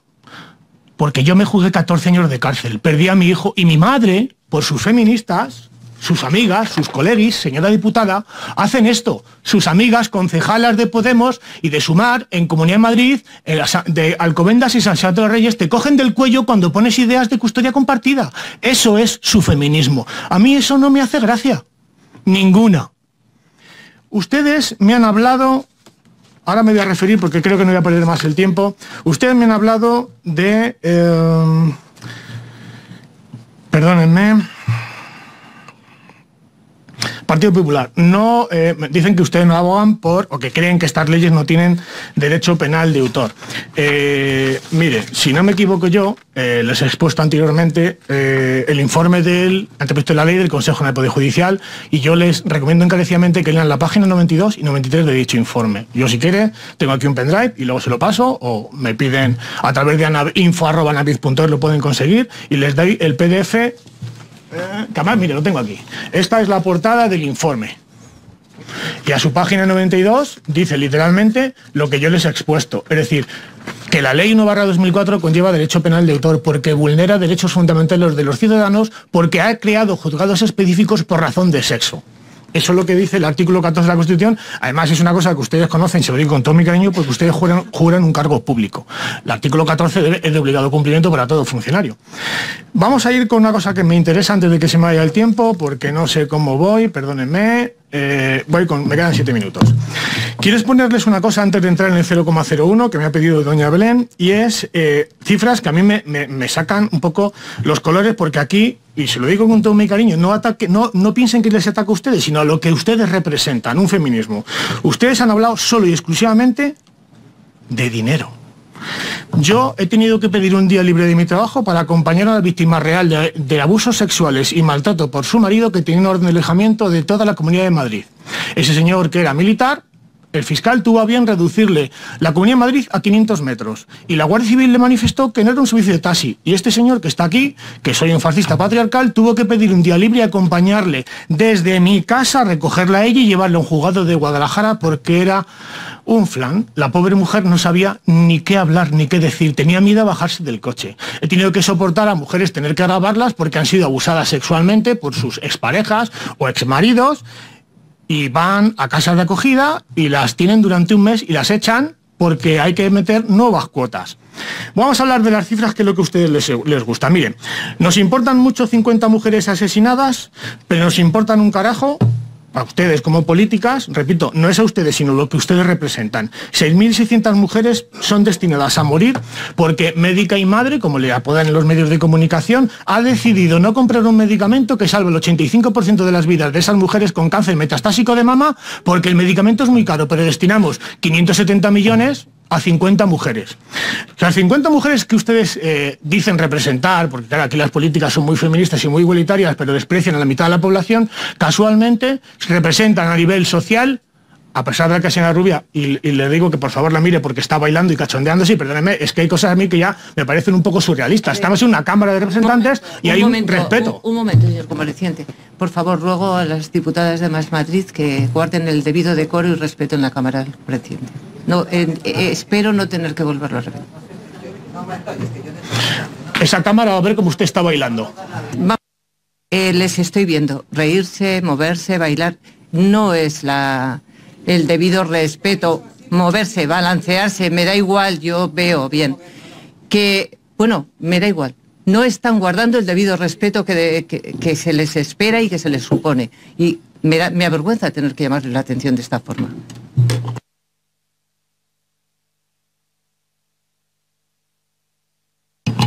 Porque yo me jugué 14 años de cárcel, perdí a mi hijo y mi madre, por sus feministas, sus amigas, sus colegis, señora diputada, hacen esto. Sus amigas, concejalas de Podemos y de Sumar, en Comunidad de Madrid, de Alcobendas y San Sebastián de los Reyes, te cogen del cuello cuando pones ideas de custodia compartida. Eso es su feminismo. A mí eso no me hace gracia. Ninguna. Ustedes me han hablado... Ahora me voy a referir porque creo que no voy a perder más el tiempo. Ustedes me han hablado de... perdónenme... Partido Popular. No, dicen que ustedes no abogan por, o que creen que estas leyes no tienen derecho penal de autor. Mire, si no me equivoco yo, les he expuesto anteriormente el informe del anteproyecto de la ley del Consejo General del Poder Judicial, y yo les recomiendo encarecidamente que lean la página 92 y 93 de dicho informe. Yo, si quiere, tengo aquí un pendrive y luego se lo paso, o me piden a través de info@navid.es, lo pueden conseguir, y les doy el PDF. Que además, mire, lo tengo aquí. Esta es la portada del informe. Y a su página 92 dice literalmente lo que yo les he expuesto. Es decir, que la ley 1/2004 conlleva derecho penal de autor porque vulnera derechos fundamentales de los ciudadanos, porque ha creado juzgados específicos por razón de sexo. Eso es lo que dice el artículo 14 de la Constitución. Además, es una cosa que ustedes conocen, se lo digo con todo mi cariño, porque ustedes juran un cargo público. El artículo 14 es de obligado cumplimiento para todo funcionario. Vamos a ir con una cosa que me interesa antes de que se me vaya el tiempo, porque no sé cómo voy, perdónenme. Me quedan 7 minutos. Quiero exponerles una cosa antes de entrar en el 0,01 que me ha pedido doña Belén, y es cifras que a mí me sacan un poco los colores, porque aquí, y se lo digo con todo mi cariño, no piensen que les ataco a ustedes, sino a lo que ustedes representan, un feminismo. Ustedes han hablado solo y exclusivamente de dinero. Yo he tenido que pedir un día libre de mi trabajo para acompañar a la víctima real de abusos sexuales y maltrato por su marido, que tenía una orden de alejamiento de toda la Comunidad de Madrid. Ese señor, que era militar, el fiscal tuvo a bien reducirle la Comunidad de Madrid a 500 metros. Y la Guardia Civil le manifestó que no era un servicio de taxi. Y este señor que está aquí, que soy un fascista patriarcal, tuvo que pedir un día libre y acompañarle desde mi casa, recogerla a ella y llevarla a un juzgado de Guadalajara, porque era un flan. La pobre mujer no sabía ni qué hablar ni qué decir. Tenía miedo a bajarse del coche. He tenido que soportar a mujeres tener que grabarlas porque han sido abusadas sexualmente por sus exparejas o exmaridos, y van a casas de acogida y las tienen durante un mes y las echan porque hay que meter nuevas cuotas. Vamos a hablar de las cifras, que es lo que a ustedes les gusta. Miren, nos importan mucho 50 mujeres asesinadas, pero nos importan un carajo a ustedes como políticas, repito, no es a ustedes, sino lo que ustedes representan. 6.600 mujeres son destinadas a morir porque Médica y Madre, como le apodan en los medios de comunicación, ha decidido no comprar un medicamento que salve el 85% de las vidas de esas mujeres con cáncer metastásico de mama, porque el medicamento es muy caro, pero destinamos 570 millones a 50 mujeres. Las 50 mujeres que ustedes dicen representar, porque claro, aquí las políticas son muy feministas y muy igualitarias, pero desprecian a la mitad de la población, casualmente representan a nivel social, a pesar de que sea rubia, y le digo que por favor la mire porque está bailando y cachondeándose, y perdóneme, es que hay cosas a mí que ya me parecen un poco surrealistas. Estamos en una Cámara de Representantes y hay un respeto. Un momento, señor compareciente. Por favor, ruego a las diputadas de Más Madrid que guarden el debido decoro y respeto en la Cámara del Compareciente. No, espero no tener que volverlo a repetir. Esa cámara va a ver cómo usted está bailando. Les estoy viendo reírse, moverse, bailar. No es el debido respeto, moverse, balancearse, me da igual, yo veo bien. Bueno, me da igual. No están guardando el debido respeto que se les espera y que se les supone. Y me avergüenza tener que llamarle la atención de esta forma.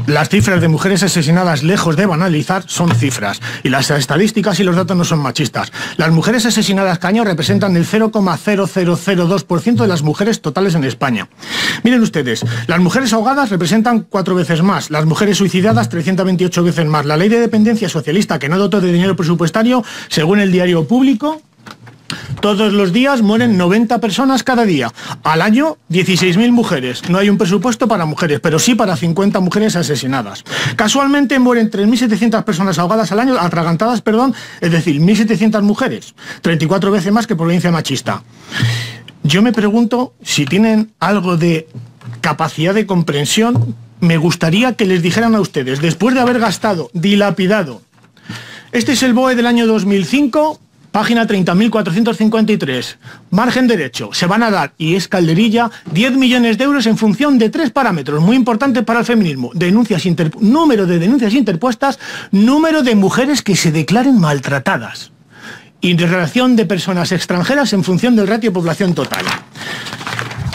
Las cifras de mujeres asesinadas, lejos de banalizar, son cifras. Y las estadísticas y los datos no son machistas. Las mujeres asesinadas cada año representan el 0,0002% de las mujeres totales en España. Miren ustedes, las mujeres ahogadas representan 4 veces más, las mujeres suicidadas 328 veces más. La ley de dependencia socialista, que no dotó de dinero presupuestario, según el Diario Público, todos los días mueren 90 personas cada día. Al año, 16.000 mujeres. No hay un presupuesto para mujeres, pero sí para 50 mujeres asesinadas. Casualmente mueren 3.700 personas ahogadas al año, atragantadas, es decir, 1.700 mujeres. 34 veces más que por violencia machista. Yo me pregunto si tienen algo de capacidad de comprensión. Me gustaría que les dijeran a ustedes, después de haber gastado, dilapidado. Este es el BOE del año 2005... Página 30.453, margen derecho, se van a dar, y es calderilla, 10 millones de euros en función de 3 parámetros, muy importantes para el feminismo: número de denuncias interpuestas, número de mujeres que se declaren maltratadas, y de relación de personas extranjeras en función del ratio de población total.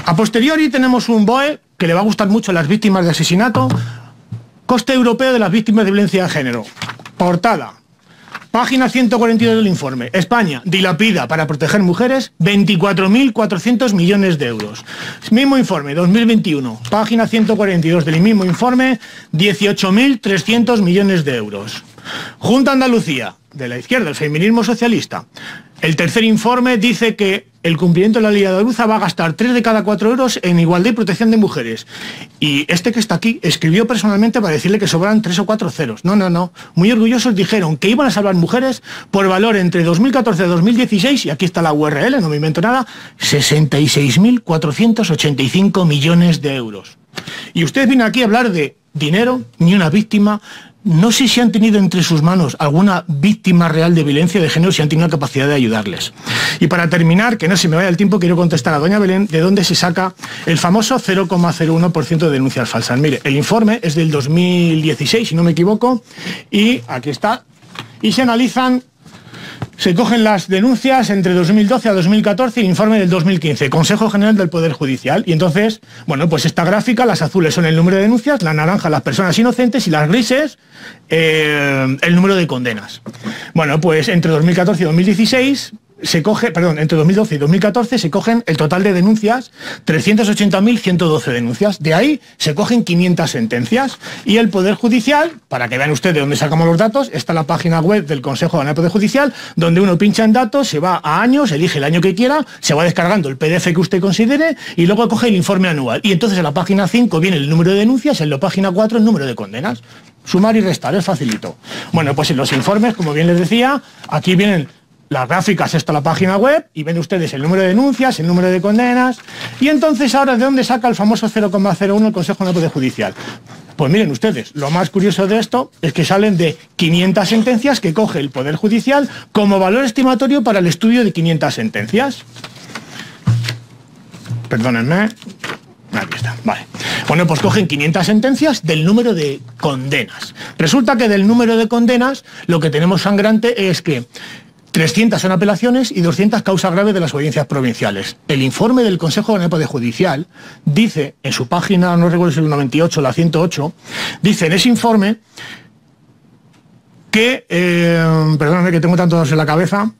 A posteriori tenemos un BOE que le va a gustar mucho a las víctimas de asesinato: coste europeo de las víctimas de violencia de género, portada. Página 142 del informe. España dilapida para proteger mujeres 24.400 millones de euros. Mismo informe, 2021. Página 142 del mismo informe, 18.300 millones de euros. Junta Andalucía, de la izquierda, el feminismo socialista. El tercer informe dice que el cumplimiento de la ley andaluza va a gastar 3 de cada 4 euros en igualdad y protección de mujeres. Y este que está aquí escribió personalmente para decirle que sobran 3 o 4 ceros. No. Muy orgullosos dijeron que iban a salvar mujeres por valor entre 2014 y 2016, y aquí está la URL, no me invento nada, 66.485 millones de euros. Y usted viene aquí a hablar de dinero, ni una víctima. No sé si han tenido entre sus manos alguna víctima real de violencia de género, si han tenido la capacidad de ayudarles. Y para terminar, que no se me vaya el tiempo, quiero contestar a doña Belén de dónde se saca el famoso 0,01% de denuncias falsas. Mire, el informe es del 2016, si no me equivoco, y aquí está. Y se analizan, se cogen las denuncias entre 2012 a 2014 y el informe del 2015, Consejo General del Poder Judicial. Y entonces, bueno, pues esta gráfica, las azules son el número de denuncias, la naranja las personas inocentes y las grises el número de condenas. Bueno, pues entre 2014 y 2016 entre 2012 y 2014 se cogen el total de denuncias, 380.112 denuncias. De ahí se cogen 500 sentencias. Y el Poder Judicial, para que vean ustedes de dónde sacamos los datos, está en la página web del Consejo General del Poder Judicial, donde uno pincha en datos, se va a años, elige el año que quiera, se va descargando el PDF que usted considere y luego coge el informe anual. Y entonces en la página 5 viene el número de denuncias, en la página 4 el número de condenas. Sumar y restar, es facilito. Bueno, pues en los informes, como bien les decía, aquí vienen las gráficas, está la página web, y ven ustedes el número de denuncias, el número de condenas. Y entonces ahora, ¿de dónde saca el famoso 0,01 el Consejo General del Poder Judicial? Pues miren ustedes, lo más curioso de esto es que salen de 500 sentencias que coge el Poder Judicial como valor estimatorio para el estudio de 500 sentencias. Perdónenme. Aquí está, vale. Bueno, pues cogen 500 sentencias del número de condenas. Resulta que del número de condenas lo que tenemos sangrante es que 300 son apelaciones y 200 causas graves de las audiencias provinciales. El informe del Consejo de Poder Judicial dice, en su página, no recuerdo si es el 98 o la 108, dice en ese informe que, perdóname que tengo tantos en la cabeza,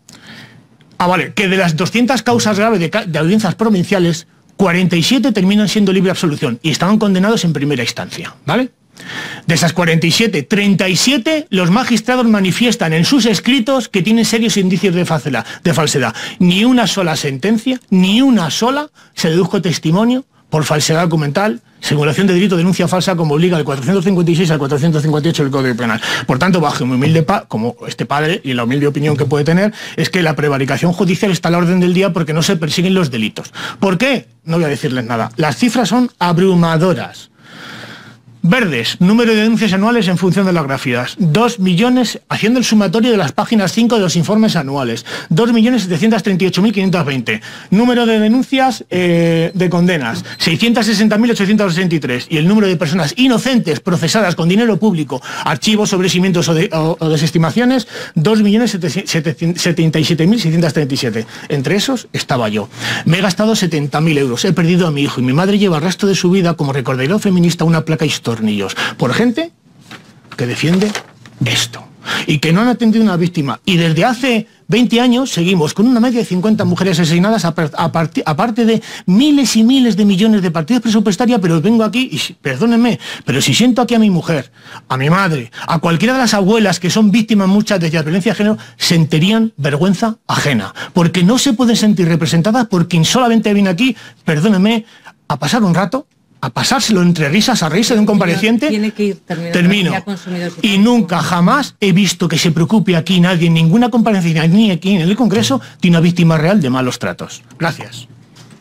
que de las 200 causas graves de audiencias provinciales, 47 terminan siendo libre absolución y estaban condenados en primera instancia, ¿vale? De esas 47, 37 los magistrados manifiestan en sus escritos que tienen serios indicios de falsedad. Ni una sola sentencia, ni una sola se dedujo testimonio por falsedad documental, simulación de delito, denuncia falsa, como obliga el 456 al 458 del Código Penal. Por tanto, bajo mi humilde como este padre y la humilde opinión que puede tener, es que la prevaricación judicial está a la orden del día porque no se persiguen los delitos. ¿Por qué? No voy a decirles nada. Las cifras son abrumadoras. Verdes, número de denuncias anuales en función de las grafías. 2 millones, haciendo el sumatorio de las páginas 5 de los informes anuales. 2.738.520. Número de denuncias de condenas. 660.863. Y el número de personas inocentes procesadas con dinero público, archivos, sobreseimientos o desestimaciones, 2.077.637. Entre esos estaba yo. Me he gastado 70.000 euros. He perdido a mi hijo y mi madre lleva el resto de su vida como recordará feminista una placa histórica por gente que defiende esto y que no han atendido a una víctima. Y desde hace 20 años seguimos con una media de 50 mujeres asesinadas, aparte de miles y miles de millones de partidas presupuestarias. Pero vengo aquí y perdónenme, pero si siento aquí a mi mujer, a mi madre, a cualquiera de las abuelas que son víctimas muchas de la violencia de género, sentirían vergüenza ajena, porque no se pueden sentir representadas por quien solamente viene aquí, perdónenme, a pasar un rato, a pasárselo entre risas, a reírse de un compareciente. Tiene que ir termino. Y nunca jamás he visto que se preocupe aquí nadie, en ninguna comparecencia, ni aquí en el Congreso, de una víctima real de malos tratos. Gracias.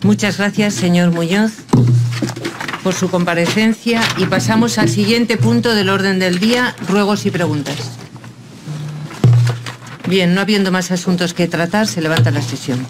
Muchas gracias, señor Muñoz, por su comparecencia. Y pasamos al siguiente punto del orden del día, ruegos y preguntas. Bien, no habiendo más asuntos que tratar, se levanta la sesión.